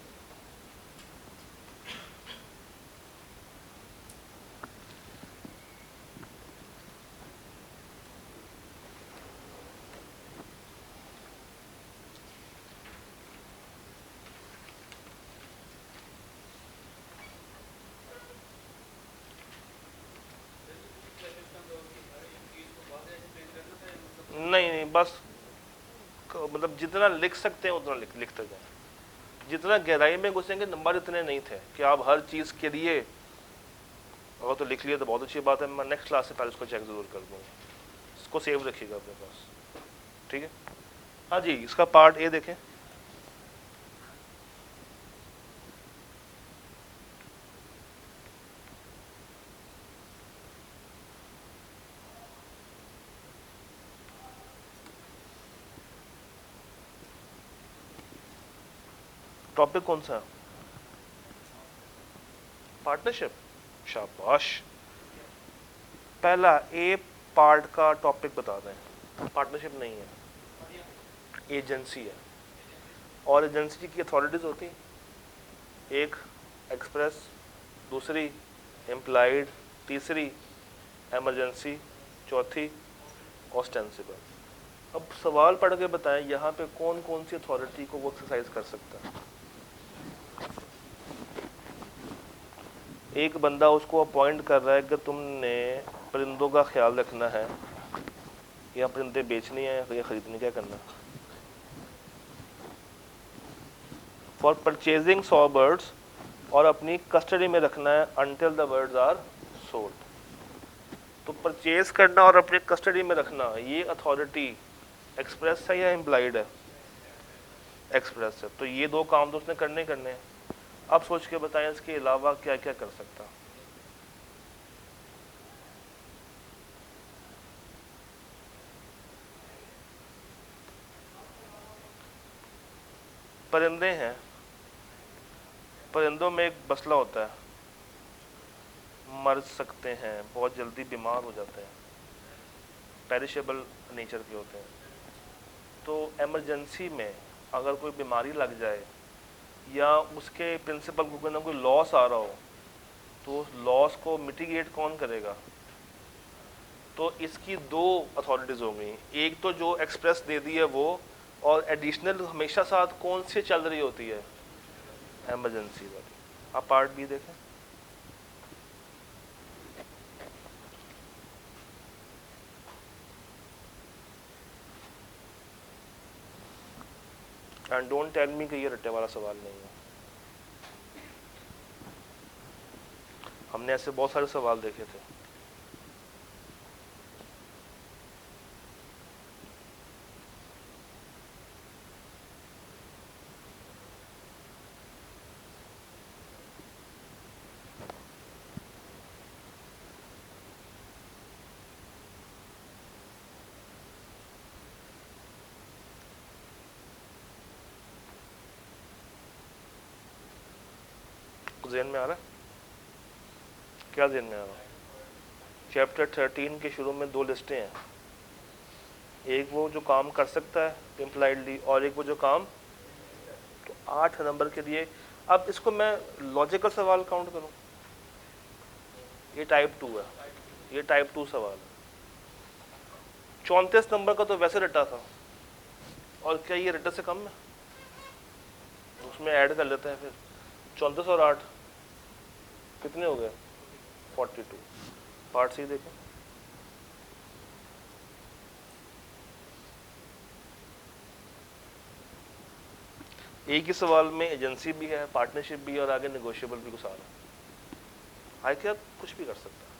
नहीं नहीं, बस मतलब जितना लिख सकते हैं उतना लिखते जाएं। जितना गहराई में घुसेंगे, नंबर इतने नहीं थे कि आप हर चीज़ के लिए, अगर तो लिख लिया तो बहुत अच्छी बात है। मैं नेक्स्ट क्लास से पहले इसको चेक ज़रूर कर दूँगा। इसको सेव रखिएगा अपने पास, ठीक है? हाँ जी, इसका पार्ट ए देखें। टॉपिक कौन सा है? पार्टनरशिप। शाबाश। पहला ए पार्ट का टॉपिक बता दें। पार्टनरशिप नहीं है, एजेंसी है। और एजेंसी की अथॉरिटीज होती हैं, एक एक्सप्रेस, दूसरी एम्प्लॉयड, तीसरी इमरजेंसी, चौथी ऑस्टेंसिबल। अब सवाल पढ़ के बताएं यहाँ पे कौन कौन सी अथॉरिटी को वो एक्सरसाइज कर सकता है। एक बंदा उसको अपॉइंट कर रहा है कि तुमने परिंदों का ख्याल रखना है, या परिंदे बेचने हैं या खरीदने, क्या करना। फॉर परचेजिंग 100 बर्ड्स, और अपनी कस्टडी में रखना है until the birds are sold. तो परचेज करना और अपनी कस्टडी में रखना, ये अथॉरिटी एक्सप्रेस है या इम्प्लाइड है? एक्सप्रेस है। तो ये दो काम तो उसने करने करने हैं। अब सोच के बताएं इसके अलावा क्या क्या कर सकता। परिंदे हैं, परिंदों में एक मसला होता है, मर सकते हैं, बहुत जल्दी बीमार हो जाते हैं, पेरिशेबल नेचर के होते हैं। तो इमरजेंसी में अगर कोई बीमारी लग जाए या उसके प्रिंसिपल को कोई ना कोई लॉस आ रहा हो, तो उस लॉस को मिटिगेट कौन करेगा? तो इसकी दो अथॉरिटीज़ हो गई, एक तो जो एक्सप्रेस दे दी है वो, और एडिशनल हमेशा साथ कौन सी चल रही होती है? इमरजेंसी वाली। आप पार्ट बी देखें। एंड डोंट टेल मी कि ये रट्टे वाला सवाल नहीं है। हमने ऐसे बहुत सारे सवाल देखे थे। ज़हन में आ रहा है? क्या ज़हन में आ रहा है? चैप्टर 13 के शुरू में दो लिस्टें हैं, एक वो जो काम कर सकता है इम्प्लाइडली, और एक वो जो काम, तो 8 नंबर के लिए। अब इसको मैं लॉजिकल सवाल काउंट करूं, ये टाइप 2 है, ये टाइप 2 सवाल है। 34 नंबर का तो वैसे रटा था, और क्या ये रटे से कम है? उसमें ऐड कर लेते हैं फिर। 34 और 8 कितने हो गए? 42। पार्ट सी देखें। एक ही सवाल में एजेंसी भी है, पार्टनरशिप भी है, और आगे नेगोशिएबल भी कुछ आ रहा है। हाई क्या कुछ भी कर सकता है।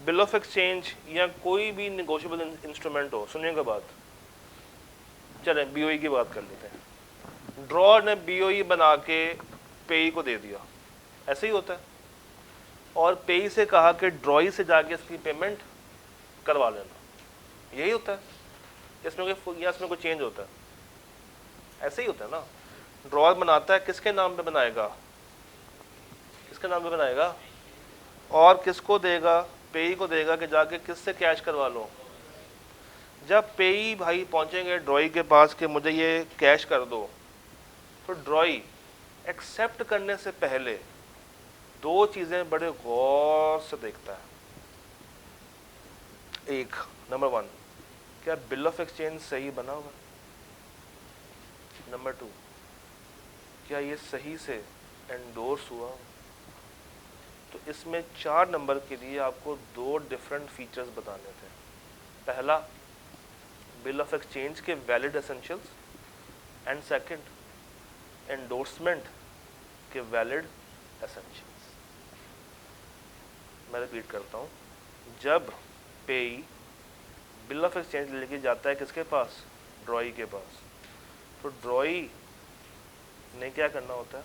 बिल ऑफ एक्सचेंज या कोई भी नेगोशिएबल इंस्ट्रूमेंट हो, सुनिएगा बात। चले बीओई की बात कर लेते हैं। ड्रॉ ने बीओई बना के पेई को दे दिया, ऐसे ही होता है, और पेई से कहा कि ड्रॉई से जाके इसकी पेमेंट करवा लेना, यही होता है। इसमें कोई चेंज होता है? ऐसे ही होता है ना। ड्रॉ बनाता है, किसके नाम पे बनाएगा? किसके नाम पे बनाएगा? और किसको देगा? पेई को देगा कि जाके किससे कैश करवा लो। जब पेई भाई पहुंचेंगे ड्रॉई के पास कि मुझे ये कैश कर दो, तो ड्रॉई एक्सेप्ट करने से पहले दो चीजें बड़े गौर से देखता है। एक, नंबर 1, क्या बिल ऑफ एक्सचेंज सही बना होगा? नंबर 2, क्या ये सही से एंडोर्स हुआ? तो इसमें 4 नंबर के लिए आपको 2 डिफरेंट फीचर्स बताने थे। पहला, बिल ऑफ एक्सचेंज के valid essentials, and second, endorsement के वैलिड एसेंशियल्स। मैं रिपीट करता हूँ। जब पेई बिल ऑफ एक्सचेंज लेके जाता है किसके पास? ड्रॉई के पास। तो ड्रॉई ने क्या करना होता है?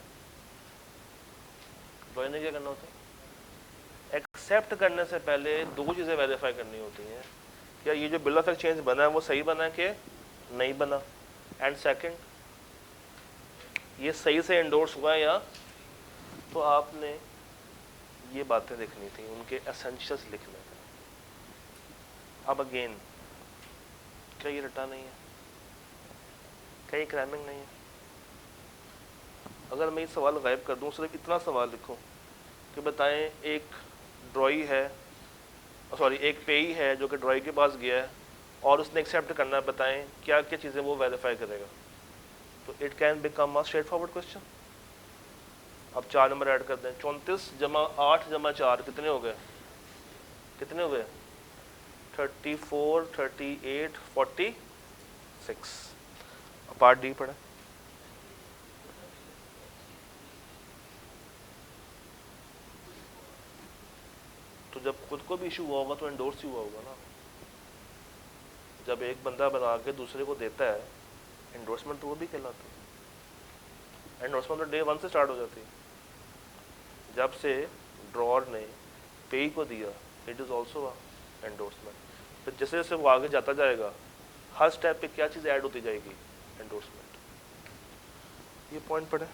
ड्रॉई ने क्या करना होता है? एक्सेप्ट करने से पहले 2 चीज़ें वेरीफाई करनी होती हैं। क्या ये जो बिल ऑफ एक्सचेंज बना है वो सही बना है कि नहीं बना, एंड सेकंड, ये सही से एंडोर्स हुआ है या? तो आपने ये बातें लिखनी थी, उनके एसेंशियल्स लिखने थे। अब अगेन क्या ये रटा नहीं है? क्या ये क्रैमिंग नहीं है? अगर मैं ये सवाल गायब कर दूं, सिर्फ इतना सवाल लिखूं कि बताएं एक ड्रॉई है, सॉरी एक पेई है जो कि ड्रॉई के पास गया है और उसने एक्सेप्ट करना है, बताएं क्या क्या चीज़ें वो वेरीफाई करेगा। तो it can become a straight forward question. अब 4 नंबर ऐड कर दें, 34 जमा 8 जमा 4 कितने हो गए? कितने हो गए? 34, 38, 46। पार्ट डी पढ़े। तो जब खुद को भी इशू हुआ होगा तो एंडोर्स ही हुआ होगा ना। जब एक बंदा बना के दूसरे को देता है, एंडोर्समेंट तो वो भी कहलाती है। एंडोर्समेंट तो डे 1 से स्टार्ट हो जाती है। जब से ड्रॉर ने पे को दिया, it is also a endorsement. फिर जैसे जैसे वो आगे जाता जाएगा, हर स्टेप पे क्या चीज़ ऐड होती जाएगी? एंडोर्समेंट। ये पॉइंट पढ़े।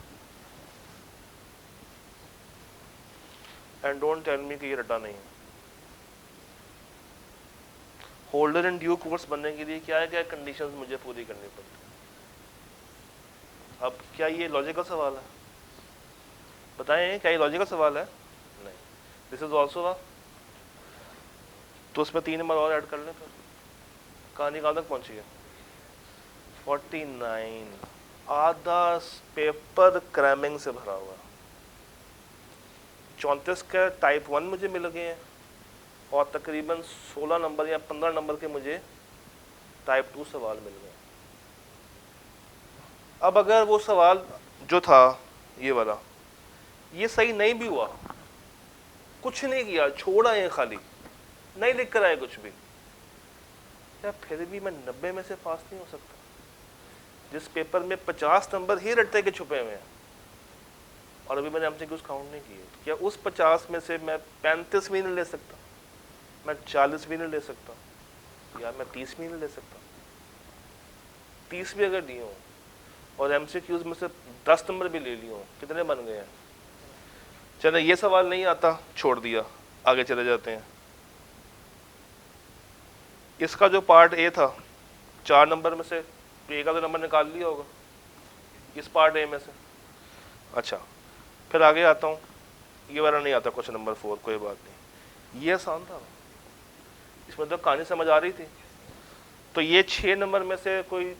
एंड डोंट टेल मी कि ये रटा नहीं है। होल्डर इन ड्यू कोर्स बनने के लिए क्या क्या कंडीशंस मुझे पूरी करनी पड़ती? अब क्या ये लॉजिकल सवाल है? बताएं, क्या ये लॉजिकल सवाल है? नहीं। दिस इज ऑल्सो अ, तो उसमें 3 नंबर और ऐड कर लें। फिर कहानी कहाँ तक पहुंची है? 49। आधा पेपर क्रैमिंग से भरा हुआ। 34 का टाइप 1 मुझे मिल गए हैं और तकरीबन 16 नंबर या 15 नंबर के मुझे टाइप 2 सवाल मिल गए। अब अगर वो सवाल जो था ये वाला, ये सही नहीं भी हुआ, कुछ नहीं किया, छोड़ा है खाली, नहीं लिख कर आए कुछ भी, या फिर भी मैं 90 में से पास नहीं हो सकता? जिस पेपर में 50 नंबर ही रट्टे के छुपे हुए हैं और अभी मैंने एमसीक्यूज काउंट नहीं किए, क्या उस 50 में से मैं 35 भी नहीं ले सकता? मैं 40 भी नहीं ले सकता? या मैं 30 भी नहीं ले सकता? 30 भी अगर लिए हो और एमसीक्यूज में से 10 नंबर भी ले लिए हो, कितने बन गए हैं? चले ये सवाल नहीं आता, छोड़ दिया, आगे चले जाते हैं। इसका जो पार्ट ए था, 4 नंबर में से ए का तो नंबर निकाल लिया होगा इस पार्ट ए में से। अच्छा, फिर आगे आता हूँ, ये वाला नहीं आता क्वेश्चन नंबर 4, कोई बात नहीं, ये आसान था, इसमें तो कहानी समझ आ रही थी। तो ये 6 नंबर में से कोई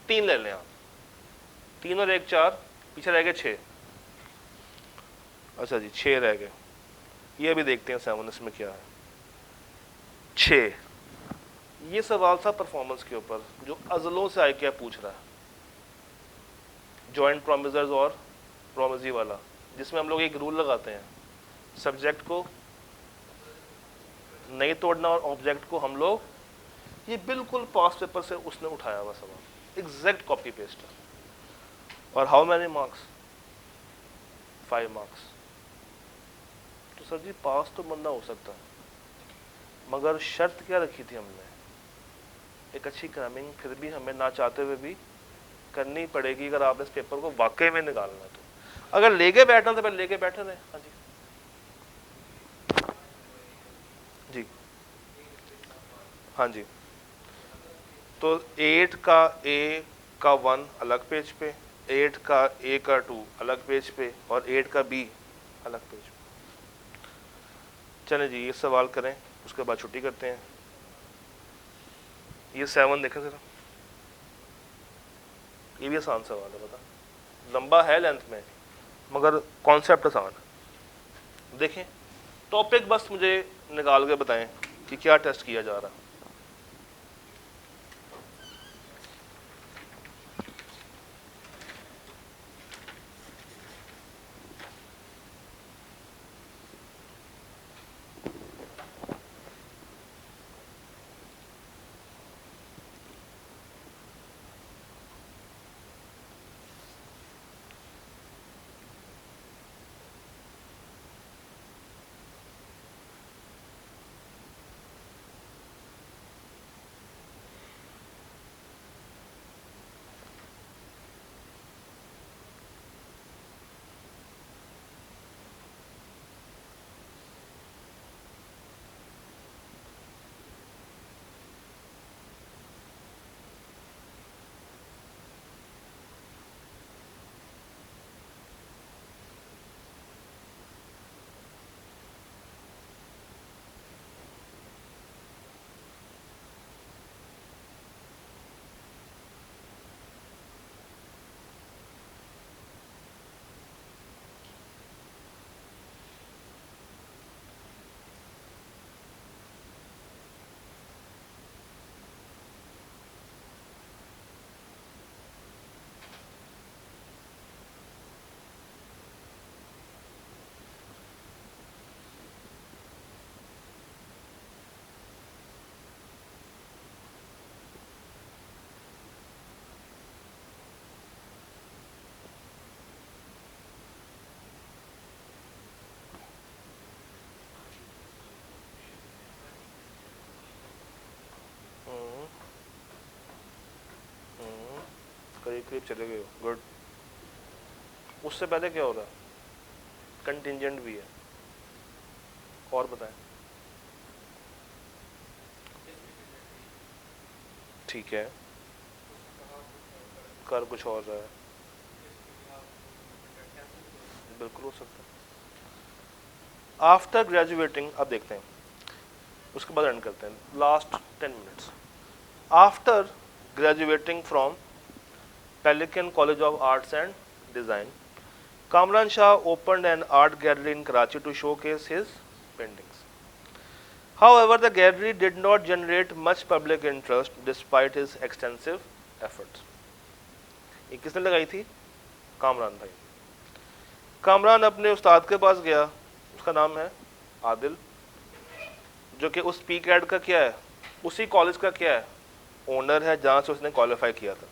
3 ले लें आप, 3 और 1 4, पीछे रह गए 6। अच्छा जी, 6 रह गए। ये अभी देखते हैं 7 इसमें क्या है। 6, ये सवाल था परफॉर्मेंस के ऊपर, जो अजलों से आए क्या पूछ रहा है, जॉइंट प्रोमिसर्स और प्रोमिसी वाला, जिसमें हम लोग एक रूल लगाते हैं, सब्जेक्ट को नहीं तोड़ना और ऑब्जेक्ट को हम लोग, ये बिल्कुल पास्ट पेपर से उसने उठाया हुआ सवाल, एग्जैक्ट कॉपी पेस्ट है। और हाउ मैनी मार्क्स? 5 मार्क्स। तो सर जी पास तो बंदा हो सकता है, मगर शर्त क्या रखी थी हमने? एक अच्छी क्रैमिंग फिर भी हमें ना चाहते हुए भी करनी पड़ेगी अगर आपने इस पेपर को वाकई में निकालना है। तो अगर लेके बैठना तो पहले लेके बैठे रहे। हाँ जी जी, हाँ जी। तो 8 का ए का 1 अलग पेज पे, 8 का ए का 2 अलग पेज पे और 8 का बी अलग पेज पे। चलें जी, ये सवाल करें, उसके बाद छुट्टी करते हैं। ये 7 देखें जरा, ये भी आसान सवाल है, पता लंबा है लेंथ में, मगर कॉन्सेप्ट आसान है। देखें टॉपिक बस मुझे निकाल के बताएं कि क्या टेस्ट किया जा रहा है। सही करीब चले गए हो, गुड। उससे पहले क्या हो रहा है? कंटिंजेंट भी है। और बताएं। ठीक है, कर कुछ और रहा है, बिल्कुल हो सकता है। आफ्टर ग्रेजुएटिंग, अब देखते हैं, उसके बाद एंड करते हैं, last 10 minutes. After graduating from Pelican College of Arts and Design, Kamran Shah opened an art gallery in Karachi to showcase his paintings. However, the gallery did not generate much public interest despite his extensive efforts. ये किसने लगाई थी? कामरान भाई। कामरान अपने उस्ताद के पास गया, उसका नाम है आदिल, जो कि उस पी कैड का क्या है, उसी कॉलेज का क्या है, ओनर है, जहाँ से उसने क्वालिफाई किया था।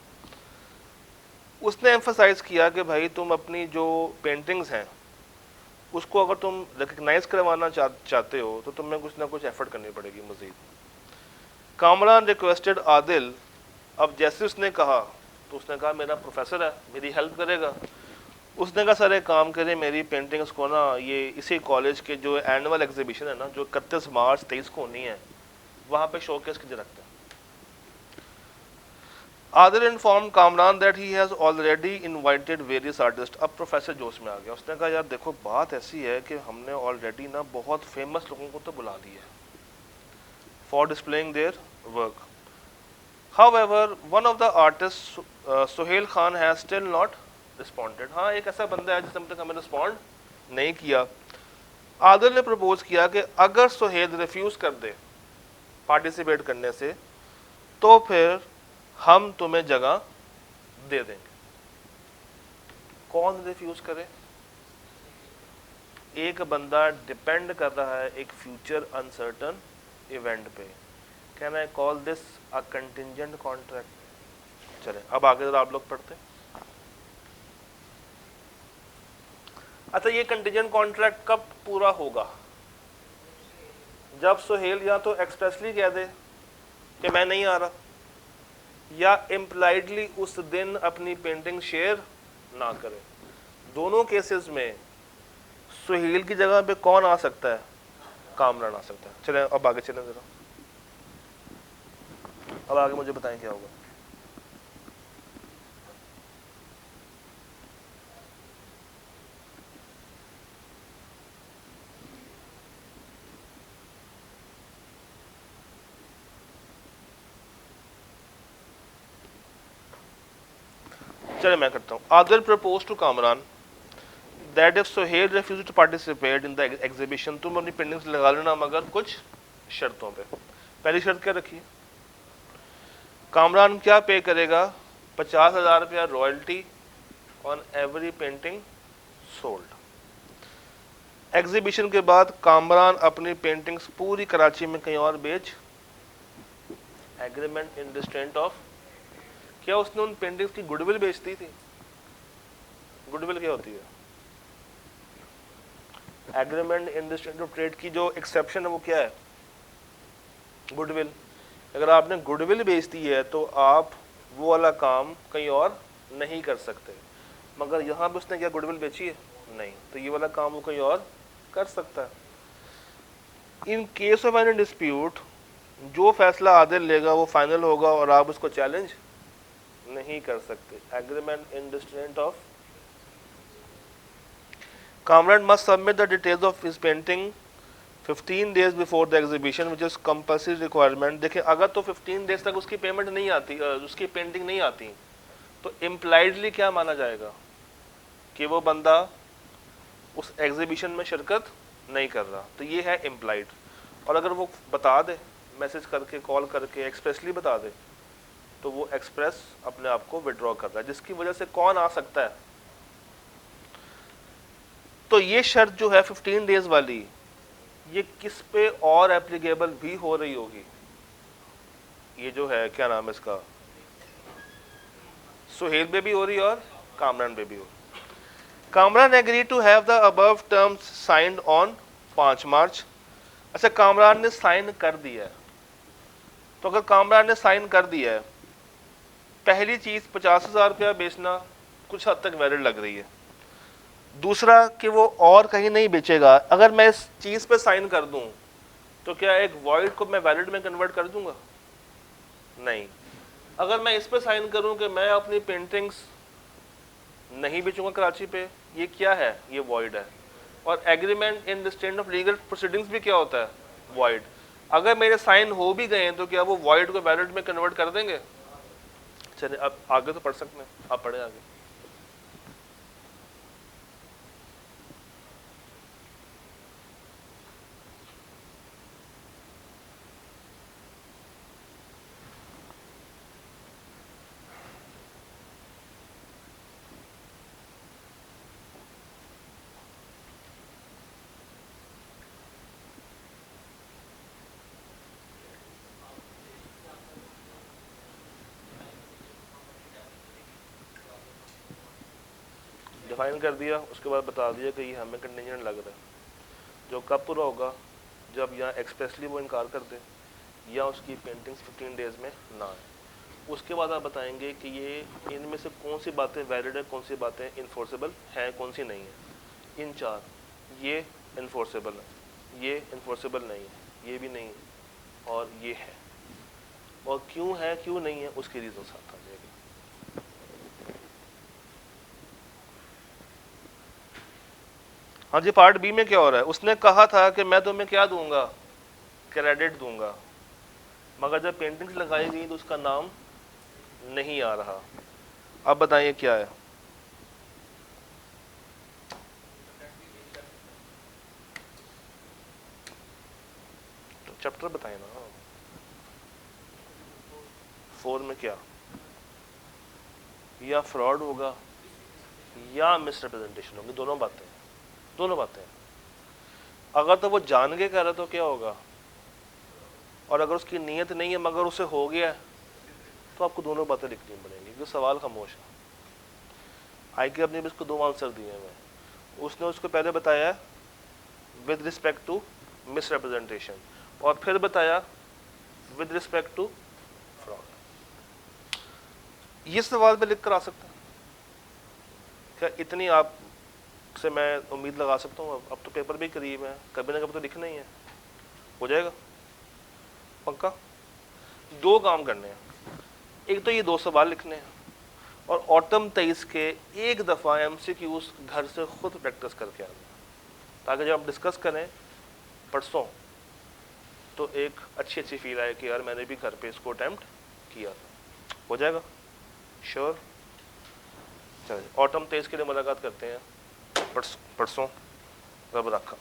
उसने एम्फसाइज किया कि भाई तुम अपनी जो पेंटिंग्स हैं उसको अगर तुम रिकग्नाइज करवाना चाहते हो तो तुम्हें कुछ ना कुछ एफर्ट करनी पड़ेगी मजीद। कामरान रिक्वेस्टेड आदिल, अब जैसे उसने कहा तो उसने कहा मेरा प्रोफेसर है, मेरी हेल्प करेगा। उसने कहा सर एक काम करें, मेरी पेंटिंग्स को ना ये इसी कॉलेज के जो एनुअल एग्जीबिशन है ना, जो 31 मार्च 23 को होनी है, वहाँ पे शोकेस कीजिए रखते हैं। Adil informed Kamran that he has already invited various artists. अब प्रोफेसर जोश में आ गया, उसने कहा यार देखो बात ऐसी है कि हमने ऑलरेडी ना बहुत फेमस लोगों को तो बुला दिया है for displaying their work. However, one of the artists, Sohail Khan, has still not responded. हाँ, एक ऐसा बंदा है जिसने अब तक हमें रिस्पॉन्ड नहीं किया। आदिल ने प्रपोज किया कि अगर सोहेल रिफ्यूज कर दे पार्टिसिपेट करने से तो फिर हम तुम्हें जगह दे देंगे। कौन रिफ्यूज करे? एक बंदा डिपेंड कर रहा है एक फ्यूचर अनसर्टन इवेंट पे। Can I call this a contingent contract? चले अब आगे जरा आप लोग पढ़ते। अच्छा, ये कंटिंजेंट कॉन्ट्रैक्ट कब पूरा होगा? जब सोहेल या तो एक्सप्रेसली कह दे कि मैं नहीं आ रहा, या इम्प्लाइडली उस दिन अपनी पेंटिंग शेयर ना करे। दोनों केसेस में सोहेल की जगह पे कौन आ सकता है? कामरान आ सकता है। चलें अब आगे चलें जरा, अब आगे मुझे बताएं क्या होगा। चले मैं करता हूँ। Adil propose to Kamran that if Sohail refuse to participate in the exhibition, तुम अपनी पेंटिंग्स लगा लेना मगर कुछ शर्तों पे। पहली शर्त क्या रखी? कामरान क्या पे करेगा? 50,000 रुपया royalty on every painting sold. Exhibition के बाद कामरान अपनी पेंटिंग्स पूरी कराची में कहीं और बेच। एग्रीमेंट इन रिस्ट्रेंट ऑफ, क्या उसने उन पेंटिंग्स की गुडविल बेचती थी? गुडविल क्या होती है? Agreement in restraint of trade की जो एक्सेप्शन है वो क्या है? गुडविल। अगर आपने गुडविल बेचती है तो आप वो वाला काम कहीं और नहीं कर सकते, मगर यहाँ पे उसने क्या गुडविल बेची है? नहीं, तो ये वाला काम वो कहीं और कर सकता है। In case of any dispute, जो फैसला आदिल लेगा वो फाइनल होगा और आप उसको चैलेंज नहीं कर सकते। Agreement in restraint of, Kamran must submit the details of his painting 15 days before the exhibition, which is compulsory requirement. देखिए अगर तो 15 डेज तक उसकी पेमेंट नहीं आती, उसकी पेंटिंग नहीं आती, तो इम्प्लाइडली क्या माना जाएगा कि वो बंदा उस एग्जीबिशन में शिरकत नहीं कर रहा, तो ये है इम्प्लाइड। और अगर वो बता दे, मैसेज करके, कॉल करके एक्सप्रेसली बता दे, तो वो एक्सप्रेस अपने आप को विड्रॉ कर रहा है, जिसकी वजह से कौन आ सकता है? तो ये शर्त जो है 15 डेज वाली, ये किस पे और एप्लीकेबल भी हो रही होगी? ये जो है क्या नाम है इसका, सोहेल पे भी हो रही है और कामरान पे भी हो। Kamran agree to have the above terms signed on 5 March. अच्छा, कामरान ने साइन कर दिया है, तो अगर कामरान ने साइन कर दिया है पहली चीज़ 50,000 रुपया बेचना कुछ हद तक वैलिड लग रही है। दूसरा कि वो और कहीं नहीं बेचेगा, अगर मैं इस चीज़ पे साइन कर दूं तो क्या एक वॉइड को मैं वैलिड में कन्वर्ट कर दूंगा? नहीं। अगर मैं इस पे साइन करूं कि मैं अपनी पेंटिंग्स नहीं बेचूंगा कराची पे, ये क्या है? ये वॉइड है। और agreement in the stand of legal proceedings भी क्या होता है? वॉइड। अगर मेरे साइन हो भी गए तो क्या वो वॉइड को वैलिड में कन्वर्ट कर देंगे? चलिए अब आगे तो पढ़ सकते हैं, आप पढ़े आगे। डिफाइन कर दिया, उसके बाद बता दिया कि ये हमें कंटिजेंट लग रहा है, जो कब पूरा होगा? जब यहाँ एक्सप्रेसली वो इनकार कर दे या उसकी पेंटिंग्स 15 डेज में ना आए। उसके बाद आप बताएंगे कि ये इनमें से कौन सी बातें वैलिड है, कौन सी बातें इन्फोर्सेबल हैं, कौन सी नहीं है। इन चार, ये इन्फोर्सेबल है, ये इन्फोर्सेबल नहीं है, ये भी नहीं है, और ये है। और क्यों है क्यों नहीं है उसकी रीजन साथ आ जाएगी। हाँ जी, पार्ट बी में क्या हो रहा है? उसने कहा था कि मैं तुम्हें क्या दूंगा? क्रेडिट दूंगा, मगर जब पेंटिंग्स लगाई गई तो उसका नाम नहीं आ रहा। अब बताइए क्या है? तो चैप्टर बताइए ना। 4 में क्या? या फ्रॉड होगा या मिसरिप्रेजेंटेशन होगी, दोनों बातें, दोनों बातें। अगर तो वो जान के कर रहा तो क्या होगा? और अगर उसकी नीयत नहीं है मगर उसे हो गया तो आपको दोनों बातें लिखनी पड़ेंगी, क्योंकि सवाल खामोश है। आई के अपने भी इसको 2 आंसर दिए हैं। उसने उसको पहले बताया विद रिस्पेक्ट टू मिसरिप्रेजेंटेशन, और फिर बताया विद रिस्पेक्ट टू फ्रॉड। ये सवाल पे लिख कर आ सकते हैं क्या? इतनी आप से मैं उम्मीद लगा सकता हूँ। अब तो पेपर भी करीब है, कभी ना कभी तो लिखना ही है। हो जाएगा पक्का? 2 काम करने हैं, एक तो ये 2 सवाल लिखने हैं, और ऑटम 23 के एक दफ़ा MCQs घर से खुद प्रैक्टिस करके आना, ताकि जब हम डिस्कस करें परसों तो एक अच्छी फील आए कि यार मैंने भी घर पे इसको अटेम्प्ट किया था। हो जाएगा? श्योर? चलिए ऑटम 23 के लिए मुलाकात करते हैं परसों। रब रखा।